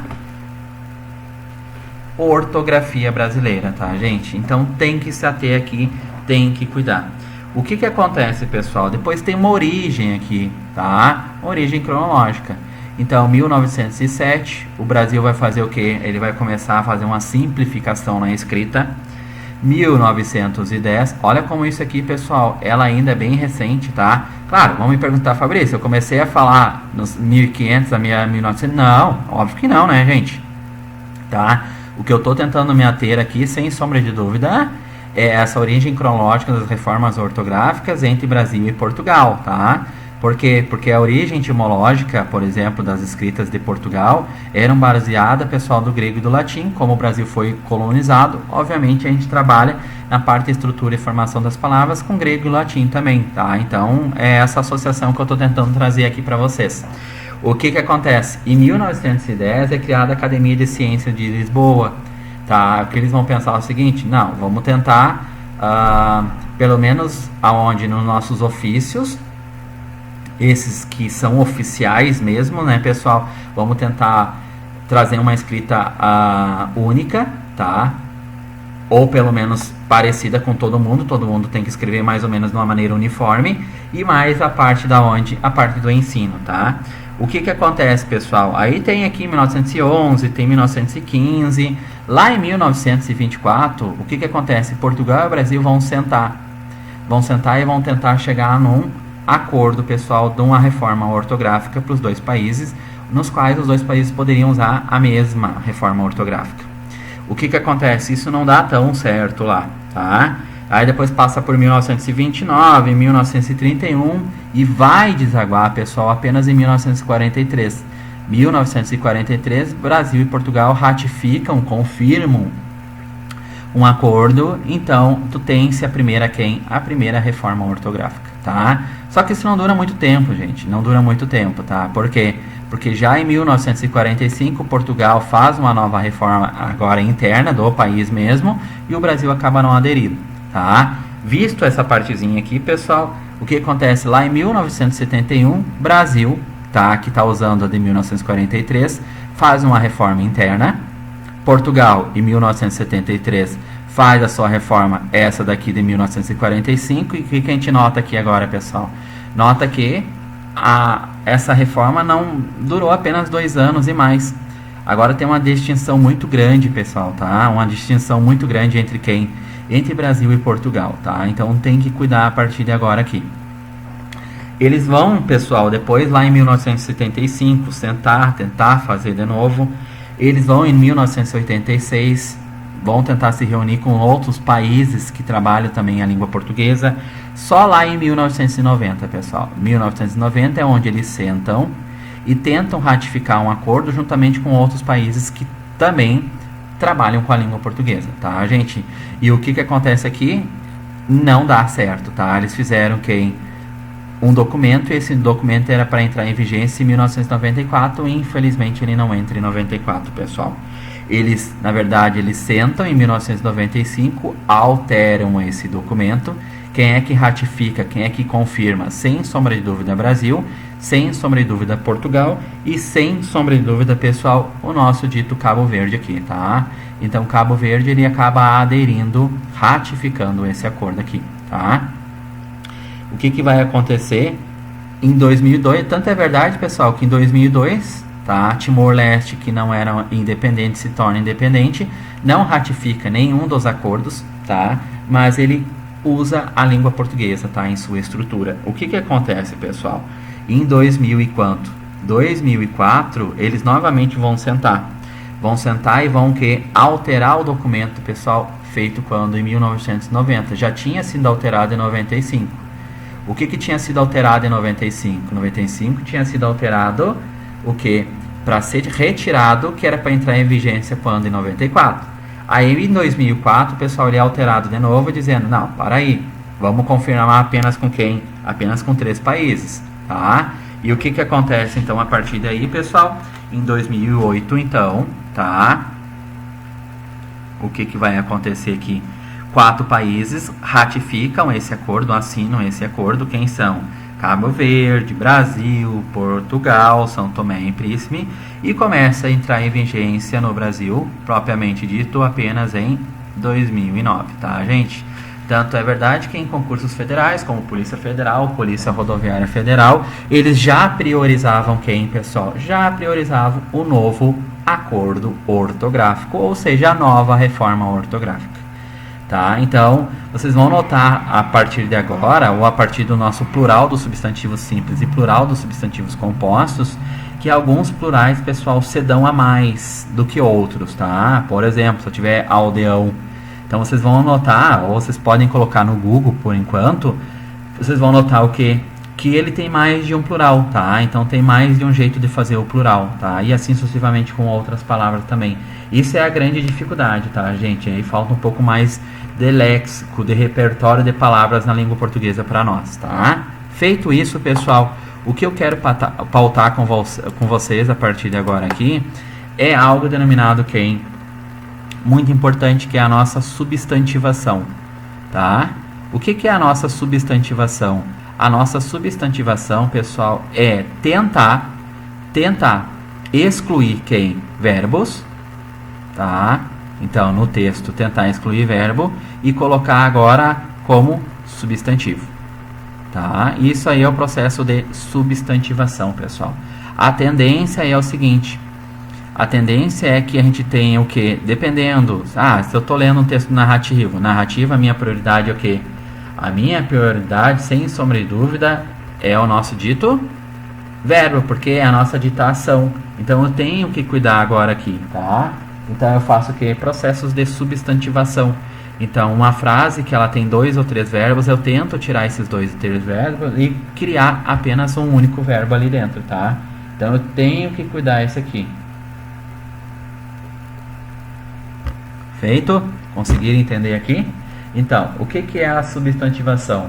[SPEAKER 1] ortografia brasileira, tá, gente? Então tem que se ater aqui, tem que cuidar. O que acontece, pessoal? Depois tem uma origem aqui, tá? Origem cronológica. Então, 1907, o Brasil vai fazer o quê? Ele vai começar a fazer uma simplificação na escrita. 1910, olha como isso aqui, pessoal, ela ainda é bem recente, tá? Claro, vão me perguntar, Fabrício, eu comecei a falar nos 1500 a 1900, não, óbvio que não, né, gente? Tá? O que eu tô tentando me ater aqui, sem sombra de dúvida, é essa origem cronológica das reformas ortográficas entre Brasil e Portugal, tá? Por quê? Porque a origem etimológica, por exemplo, das escritas de Portugal, eram baseadas, pessoal, do grego e do latim. Como o Brasil foi colonizado, obviamente a gente trabalha na parte de estrutura e formação das palavras com grego e latim também, tá? Então, é essa associação que eu estou tentando trazer aqui para vocês. O que acontece? Em 1910 é criada a Academia de Ciências de Lisboa, tá? Que eles vão pensar o seguinte, não, vamos tentar, pelo menos aonde nos nossos ofícios, esses que são oficiais mesmo, né, pessoal? Vamos tentar trazer uma escrita única, tá? Ou pelo menos parecida com todo mundo tem que escrever mais ou menos de uma maneira uniforme, e mais a parte da onde? A parte do ensino, tá? O que acontece, pessoal? Aí tem aqui 1911, tem 1915, lá em 1924, o que acontece? Portugal e Brasil vão sentar e vão tentar chegar num acordo, pessoal, de uma reforma ortográfica para os dois países, nos quais os dois países poderiam usar a mesma reforma ortográfica. O que acontece? Isso não dá tão certo lá, tá? Aí depois passa por 1929, 1931 e vai desaguar, pessoal, apenas em 1943. 1943, Brasil e Portugal ratificam, confirmam um acordo, então tu tem-se a primeira reforma ortográfica, tá? Só que isso não dura muito tempo, gente, não dura muito tempo, tá? Por quê? Porque já em 1945 Portugal faz uma nova reforma agora interna do país mesmo e o Brasil acaba não aderindo, tá? Visto essa partezinha aqui, pessoal, o que acontece lá em 1971, Brasil, tá? Que tá usando a de 1943, faz uma reforma interna, Portugal, em 1973, faz a sua reforma, essa daqui de 1945, e o que a gente nota aqui agora, pessoal? Nota que essa reforma não durou apenas 2 anos e mais. Agora tem uma distinção muito grande, pessoal, tá? Uma distinção muito grande entre quem? Entre Brasil e Portugal, tá? Então tem que cuidar a partir de agora aqui. Eles vão, pessoal, depois lá em 1975, tentar fazer de novo. Eles vão em 1986, vão tentar se reunir com outros países que trabalham também a língua portuguesa. Só lá em 1990, pessoal. 1990 é onde eles sentam e tentam ratificar um acordo juntamente com outros países que também trabalham com a língua portuguesa, tá, gente? E o que acontece aqui? Não dá certo, tá? Eles fizeram um documento, e esse documento era para entrar em vigência em 1994, e infelizmente ele não entra em 94, pessoal. Eles, na verdade, eles sentam em 1995, alteram esse documento. Quem é que ratifica, quem é que confirma? Sem sombra de dúvida, Brasil, sem sombra de dúvida, Portugal, e sem sombra de dúvida, pessoal, o nosso dito Cabo Verde aqui, tá? Então, Cabo Verde, ele acaba aderindo, ratificando esse acordo aqui, tá? O que vai acontecer em 2002? Tanto é verdade, pessoal, que em 2002, tá, Timor-Leste, que não era independente, se torna independente, não ratifica nenhum dos acordos, tá? Mas ele usa a língua portuguesa, tá, em sua estrutura. O que acontece, pessoal? Em 2004, eles novamente vão sentar e vão alterar o documento, pessoal, feito quando? Em 1990. Já tinha sido alterado em 95. O que tinha sido alterado em 95? 95 tinha sido alterado o que? Para ser retirado, que era para entrar em vigência quando? Em 94. Aí em 2004, o pessoal ele é alterado de novo, dizendo, não, para aí, vamos confirmar apenas com quem? Apenas com 3 países, tá? E o que acontece então a partir daí, pessoal? Em 2008, então, tá? O que vai acontecer aqui? 4 países ratificam esse acordo, assinam esse acordo. Quem são? Cabo Verde, Brasil, Portugal, São Tomé e Príncipe, e começa a entrar em vigência no Brasil, propriamente dito, apenas em 2009, tá, gente? Tanto é verdade que em concursos federais, como Polícia Federal, Polícia Rodoviária Federal, eles já priorizavam quem, pessoal? Já priorizavam o novo acordo ortográfico, ou seja, a nova reforma ortográfica. Tá? Então, vocês vão notar a partir de agora, ou a partir do nosso plural dos substantivos simples e plural dos substantivos compostos, que alguns plurais, pessoal, se dão a mais do que outros, tá? Por exemplo, se eu tiver aldeão, então vocês vão notar, ou vocês podem colocar no Google por enquanto, vocês vão notar o quê? Que ele tem mais de um plural, tá? Então tem mais de um jeito de fazer o plural, tá? E assim sucessivamente com outras palavras também. Isso é a grande dificuldade, tá, gente? Aí falta um pouco mais de léxico, de repertório de palavras na língua portuguesa para nós, tá? Feito isso, pessoal, o que eu quero pautar com vocês a partir de agora aqui é algo denominado muito importante, que é a nossa substantivação, tá? O que é a nossa substantivação? A nossa substantivação, pessoal, é tentar excluir verbos, tá? Então, no texto, tentar excluir verbo e colocar agora como substantivo, tá? Isso aí é o processo de substantivação, pessoal. A tendência é o seguinte: a tendência é que a gente tenha o quê? Dependendo, se eu estou lendo um texto narrativo, a minha prioridade é o quê? A minha prioridade, sem sombra de dúvida, é o nosso dito verbo, porque é a nossa dita ação. Então eu tenho que cuidar agora aqui, tá? Então eu faço o quê? Processos de substantivação. Então uma frase que ela tem 2 ou 3 verbos, eu tento tirar esses 2 ou 3 verbos e criar apenas um único verbo ali dentro, tá? Então eu tenho que cuidar isso aqui. Feito? Conseguiram entender aqui? Então, o que é a substantivação?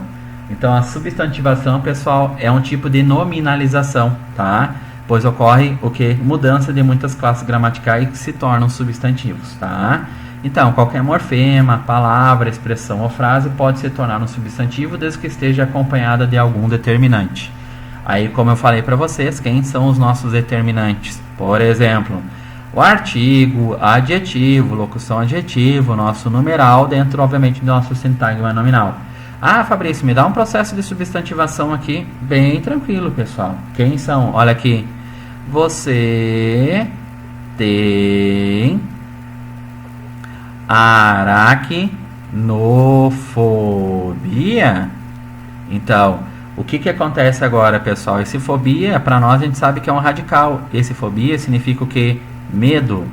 [SPEAKER 1] Então, a substantivação, pessoal, é um tipo de nominalização, tá? Pois ocorre o que? Mudança de muitas classes gramaticais que se tornam substantivos, tá? Então, qualquer morfema, palavra, expressão ou frase pode se tornar um substantivo desde que esteja acompanhada de algum determinante. Aí, como eu falei para vocês, quem são os nossos determinantes? Por exemplo, o artigo, adjetivo, locução adjetivo, nosso numeral, dentro, obviamente, do nosso sintagma nominal. Ah, Fabrício, me dá um processo de substantivação aqui, bem tranquilo, pessoal. Quem são? Olha aqui. Você tem aracnofobia? Então, o que acontece agora, pessoal? Esse fobia, para nós, a gente sabe que é um radical. Esse fobia significa o quê? Medo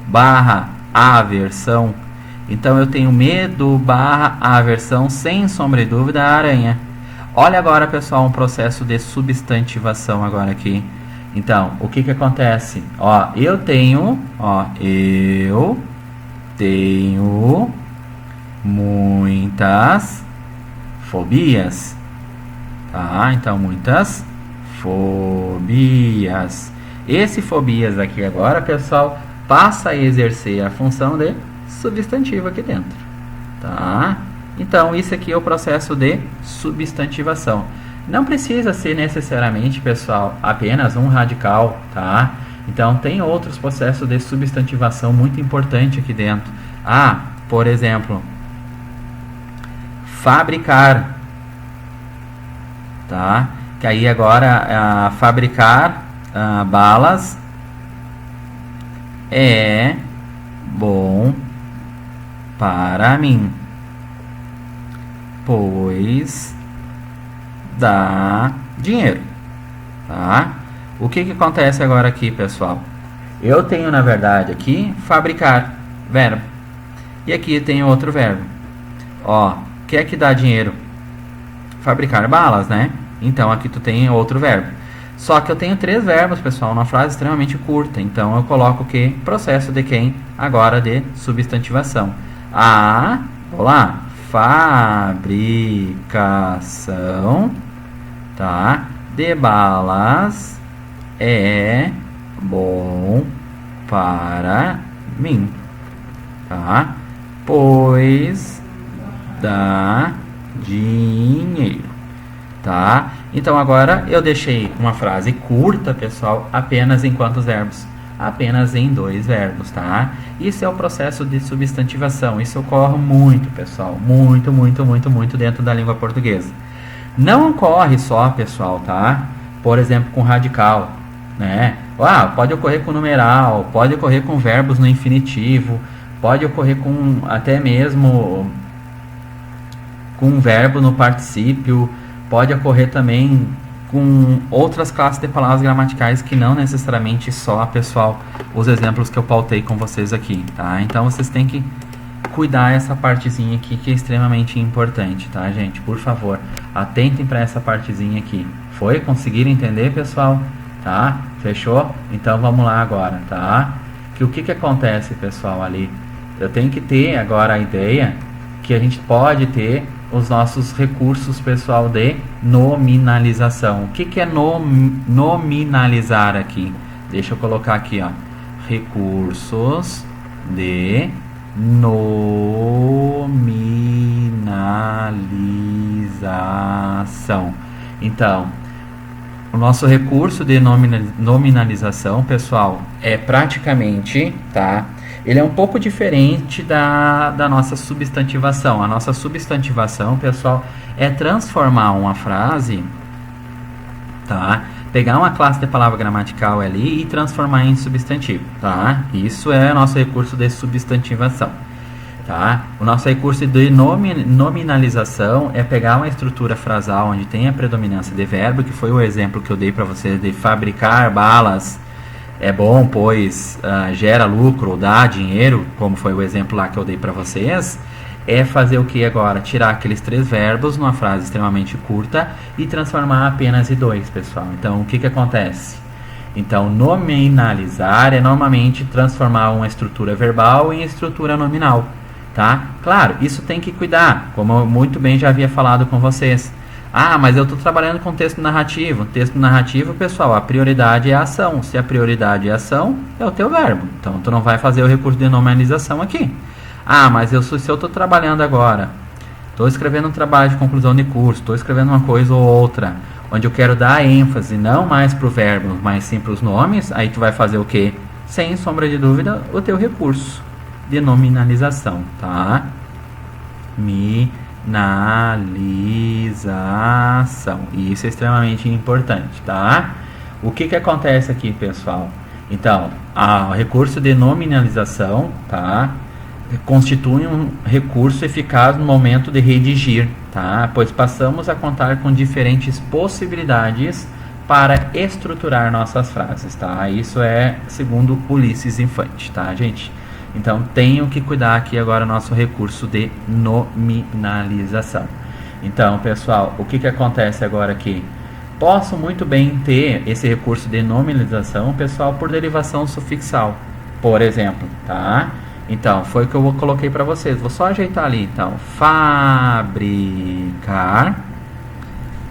[SPEAKER 1] barra aversão. Então, eu tenho medo barra aversão, sem sombra de dúvida, a aranha. Olha agora, pessoal, um processo de substantivação agora aqui. Então, o que acontece? Ó, eu tenho muitas fobias. Tá? Então, muitas fobias. Esse fobias aqui agora, pessoal, passa a exercer a função de substantivo aqui dentro. Tá? Então, isso aqui é o processo de substantivação. Não precisa ser necessariamente, pessoal, apenas um radical, tá? Então, tem outros processos de substantivação muito importante aqui dentro. Ah, por exemplo, fabricar, tá? Que aí agora, fabricar balas é bom para mim, pois dá dinheiro, tá? O que acontece agora aqui, pessoal? Eu tenho, na verdade, aqui, fabricar, verbo. E aqui tem outro verbo. Ó, o que é que dá dinheiro? Fabricar balas, né? Então, aqui tu tem outro verbo. Só que eu tenho 3 verbos, pessoal, uma frase extremamente curta. Então, eu coloco o quê? Processo de quem? Agora de substantivação. Vou lá. Fabricação, tá? De balas é bom para mim, tá? Pois dá dinheiro, tá? Então agora eu deixei uma frase curta, pessoal, apenas em quantos verbos? Apenas em 2 verbos, tá? Isso é o processo de substantivação. Isso ocorre muito, pessoal. Muito dentro da língua portuguesa. Não ocorre só, pessoal, tá? Por exemplo, com radical, né? Pode ocorrer com numeral, pode ocorrer com verbos no infinitivo, pode ocorrer com até mesmo com um verbo no particípio, pode ocorrer também com outras classes de palavras gramaticais que não necessariamente só, pessoal, os exemplos que eu pautei com vocês aqui, tá? Então, vocês têm que cuidar essa partezinha aqui que é extremamente importante, tá, gente? Por favor, atentem para essa partezinha aqui. Foi? Conseguiram entender, pessoal? Tá? Fechou? Então, vamos lá agora, tá? Que o que acontece, pessoal, ali? Eu tenho que ter agora a ideia que a gente pode ter os nossos recursos, pessoal, de nominalização. O que é nominalizar aqui? Deixa eu colocar aqui, ó. Recursos de nominalização. Então, o nosso recurso de nominalização, pessoal, é praticamente, tá? Ele é um pouco diferente da nossa substantivação. A nossa substantivação, pessoal, é transformar uma frase, tá? Pegar uma classe de palavra gramatical ali e transformar em substantivo, tá? Isso é o nosso recurso de substantivação, tá? O nosso recurso de nominalização é pegar uma estrutura frasal onde tem a predominância de verbo, que foi o exemplo que eu dei para vocês de fabricar balas é bom, pois gera lucro ou dá dinheiro, como foi o exemplo lá que eu dei para vocês. É fazer o que agora? Tirar aqueles 3 verbos numa frase extremamente curta e transformar apenas em 2, pessoal. Então, o que acontece? Então, nominalizar é normalmente transformar uma estrutura verbal em estrutura nominal, tá? Claro, isso tem que cuidar, como eu muito bem já havia falado com vocês. Mas eu estou trabalhando com texto narrativo. Texto narrativo, pessoal, a prioridade é a ação. Se a prioridade é a ação, é o teu verbo. Então, tu não vai fazer o recurso de nominalização aqui. Mas se eu estou trabalhando agora, estou escrevendo um trabalho de conclusão de curso, estou escrevendo uma coisa ou outra, onde eu quero dar ênfase não mais para o verbo, mas sim para os nomes, aí tu vai fazer o quê? sem sombra de dúvida, o teu recurso de nominalização, tá? Nominalização. E isso é extremamente importante, tá? O que acontece aqui, pessoal? Então, o recurso de nominalização, tá? Constitui um recurso eficaz no momento de redigir, tá? Pois passamos a contar com diferentes possibilidades para estruturar nossas frases, tá? Isso é segundo Ulisses Infante, tá, gente? Então, tenho que cuidar aqui agora nosso recurso de nominalização. Então, pessoal, o que acontece agora aqui? Posso muito bem ter esse recurso de nominalização, pessoal, por derivação sufixal, por exemplo, tá? Então, foi o que eu coloquei para vocês. Vou só ajeitar ali, então. Fabricar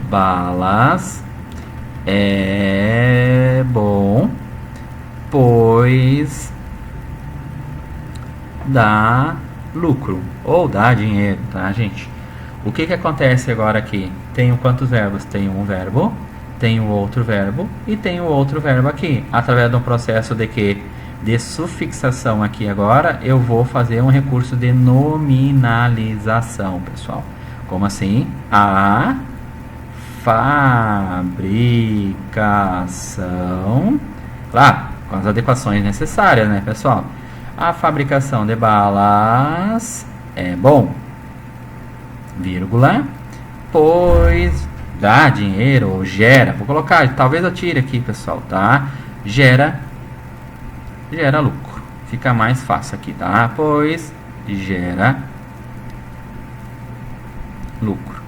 [SPEAKER 1] balas é bom, pois dá lucro ou dá dinheiro, tá, gente? O que acontece agora aqui? Tenho quantos verbos? Tenho um verbo, tenho outro verbo e tenho outro verbo aqui. Através de um processo de quê? De sufixação aqui agora, eu vou fazer um recurso de nominalização, pessoal. Como assim? A fabricação, lá, com as adequações necessárias, né, pessoal? A fabricação de balas é bom, vírgula, pois dá dinheiro ou gera, vou colocar, talvez eu tire aqui, pessoal, tá? Gera lucro, fica mais fácil aqui, tá? Pois gera lucro,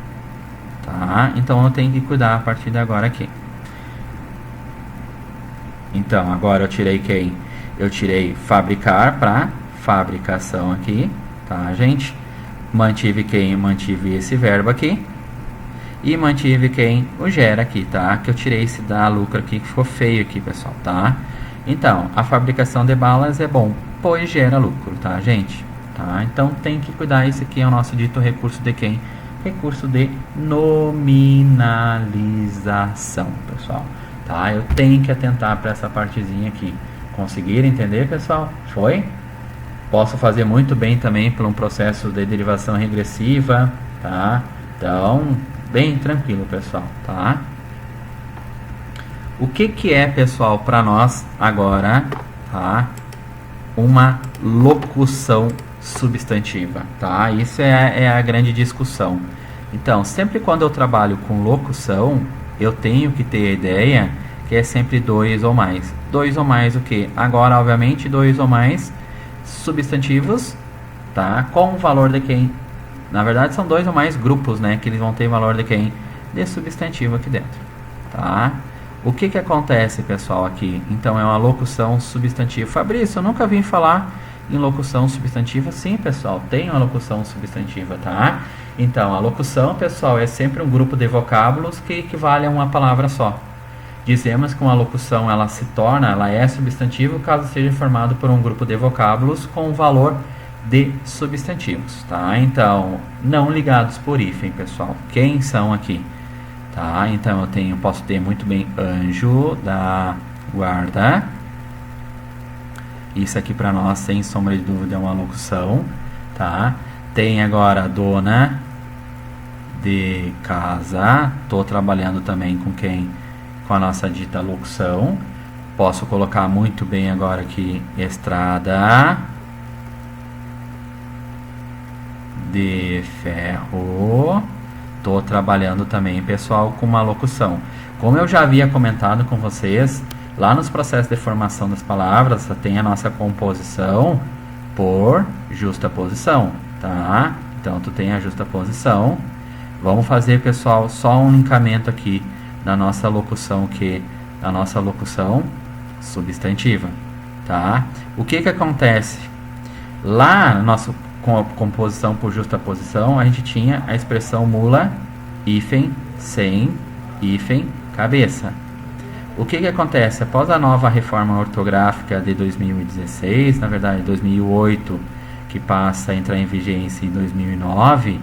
[SPEAKER 1] tá? Então eu tenho que cuidar a partir de agora aqui. Então agora eu tirei quem? Eu tirei fabricar para fabricação aqui, tá, gente? Mantive quem? Mantive esse verbo aqui. E mantive quem? O gera aqui, tá? Que eu tirei esse dá lucro aqui, que ficou feio aqui, pessoal, tá? Então, a fabricação de balas é bom, pois gera lucro, tá, gente? Tá? Então, tem que cuidar. Esse aqui é o nosso dito recurso de quem? Recurso de nominalização, pessoal. Tá? Eu tenho que atentar para essa partezinha aqui. Conseguiram entender, pessoal? Foi? Posso fazer muito bem também por um processo de derivação regressiva, tá? Então, bem tranquilo, pessoal, tá? O que é, pessoal, para nós agora, tá? Uma locução substantiva, tá? Isso é a grande discussão. Então, sempre quando eu trabalho com locução, eu tenho que ter a ideia que é sempre dois ou mais. Dois ou mais o quê? Agora, obviamente, dois ou mais substantivos, tá? Com o valor de quem? Na verdade, são dois ou mais grupos, né? Que eles vão ter valor de quem? De substantivo aqui dentro, tá? O que acontece, pessoal, aqui? Então, é uma locução substantiva. Fabrício, eu nunca vim falar em locução substantiva. Sim, pessoal, tem uma locução substantiva, tá? Então, a locução, pessoal, é sempre um grupo de vocábulos que equivale a uma palavra só. Dizemos que uma locução, ela é substantivo caso seja formado por um grupo de vocábulos com o valor de substantivos, tá? Então, não ligados por hífen, pessoal. Quem são aqui? Tá? Então, posso ter muito bem anjo da guarda. Isso aqui para nós, sem sombra de dúvida, é uma locução, tá? Tem agora dona de casa. Estou trabalhando também com quem? Com a nossa dita locução. Posso colocar muito bem agora aqui estrada de ferro. Estou trabalhando também, pessoal, com uma locução. Como eu já havia comentado com vocês, lá nos processos de formação das palavras, tem a nossa composição por justaposição, tá? Então, tu tem a justaposição. Vamos fazer, pessoal, só um linkamento aqui da nossa locução, da nossa locução substantiva, tá? O que acontece? Lá na nossa composição por justaposição, a gente tinha a expressão mula, hífen, sem, hífen, cabeça. O que acontece? Após a nova reforma ortográfica de 2016, na verdade 2008, que passa a entrar em vigência em 2009,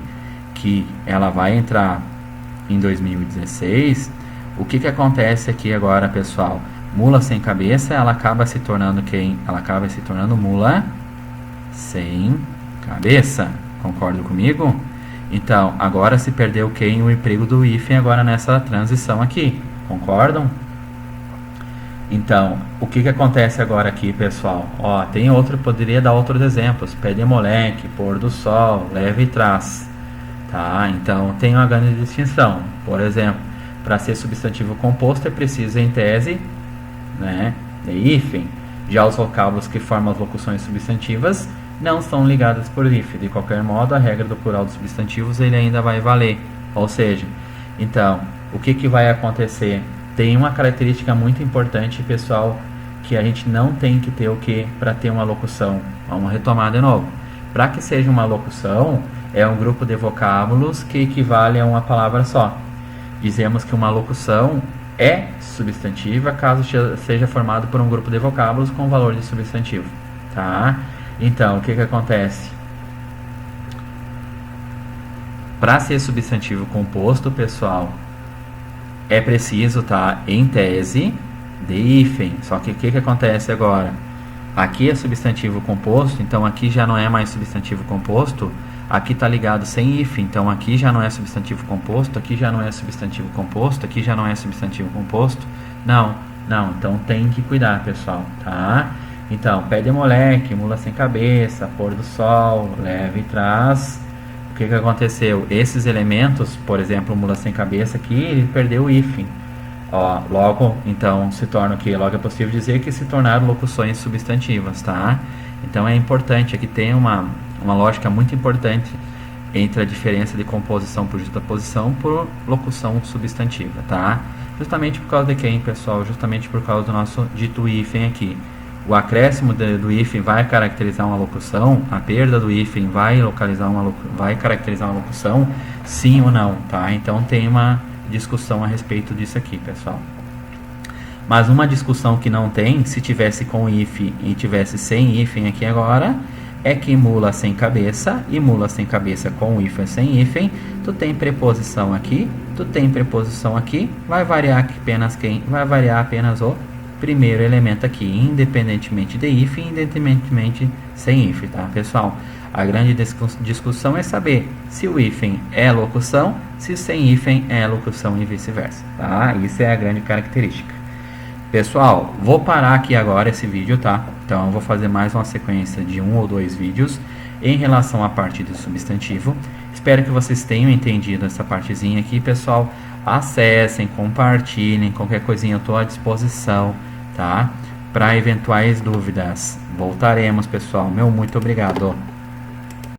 [SPEAKER 1] que ela vai entrar em 2016, o que acontece aqui agora, pessoal? Mula sem cabeça, ela acaba se tornando quem? Ela acaba se tornando mula sem cabeça. Concorda comigo? Então, agora se perdeu quem? O emprego do hífen agora nessa transição aqui. Concordam? Então, o que acontece agora aqui, pessoal? Ó, tem outro, poderia dar outros exemplos. Pé de moleque, pôr do sol, leva e traz. Tá? Então, tem uma grande distinção. Por exemplo, para ser substantivo composto é preciso, em tese, né, de hífen. Já os vocábulos que formam as locuções substantivas não são ligadas por hífen. De qualquer modo, a regra do plural dos substantivos ele ainda vai valer. Ou seja, então, o que vai acontecer? Tem uma característica muito importante, pessoal, que a gente não tem que ter o que para ter uma locução. Vamos retomar de novo. Para que seja uma locução, é um grupo de vocábulos que equivale a uma palavra só. Dizemos que uma locução é substantiva caso seja formado por um grupo de vocábulos com valor de substantivo. Tá? Então, o que acontece? Para ser substantivo composto, pessoal, é preciso, tá, em tese, de hífen. Só que o que acontece agora? Aqui é substantivo composto, então aqui já não é mais substantivo composto. Aqui está ligado sem hífen, então aqui já não é substantivo composto, aqui já não é substantivo composto, aqui já não é substantivo composto. Não, então tem que cuidar, pessoal, tá? Então, pé de moleque, mula sem cabeça, pôr do sol, leva e traz. O que aconteceu? Esses elementos, por exemplo, mula sem cabeça aqui, ele perdeu o hífen. Ó, logo, então, se torna o que? Logo é possível dizer que se tornaram locuções substantivas, tá? Então é importante, aqui tem uma lógica muito importante entre a diferença de composição por justaposição por locução substantiva, tá? Justamente por causa de quem, pessoal? Justamente por causa do nosso dito hífen aqui. O acréscimo do hífen vai caracterizar uma locução, a perda do hífen vai caracterizar uma locução, sim ou não, tá? Então tem uma discussão a respeito disso aqui, pessoal. Mas uma discussão que não tem, se tivesse com hífen e tivesse sem hífen aqui agora, é que mula sem cabeça e mula sem cabeça com hífen sem hífen, tu tem preposição aqui, tu tem preposição aqui, vai variar apenas quem? Vai variar apenas o primeiro elemento aqui, independentemente de hífen, independentemente sem hífen, tá, pessoal? A grande discussão é saber se o hífen é locução, se sem hífen é locução e vice-versa, tá? Isso é a grande característica. Pessoal, vou parar aqui agora esse vídeo, tá? Então eu vou fazer mais uma sequência de 1 ou 2 vídeos em relação à parte do substantivo. Espero que vocês tenham entendido essa partezinha aqui, pessoal. Acessem, compartilhem, qualquer coisinha eu estou à disposição, tá? Para eventuais dúvidas. Voltaremos, pessoal. Meu muito obrigado.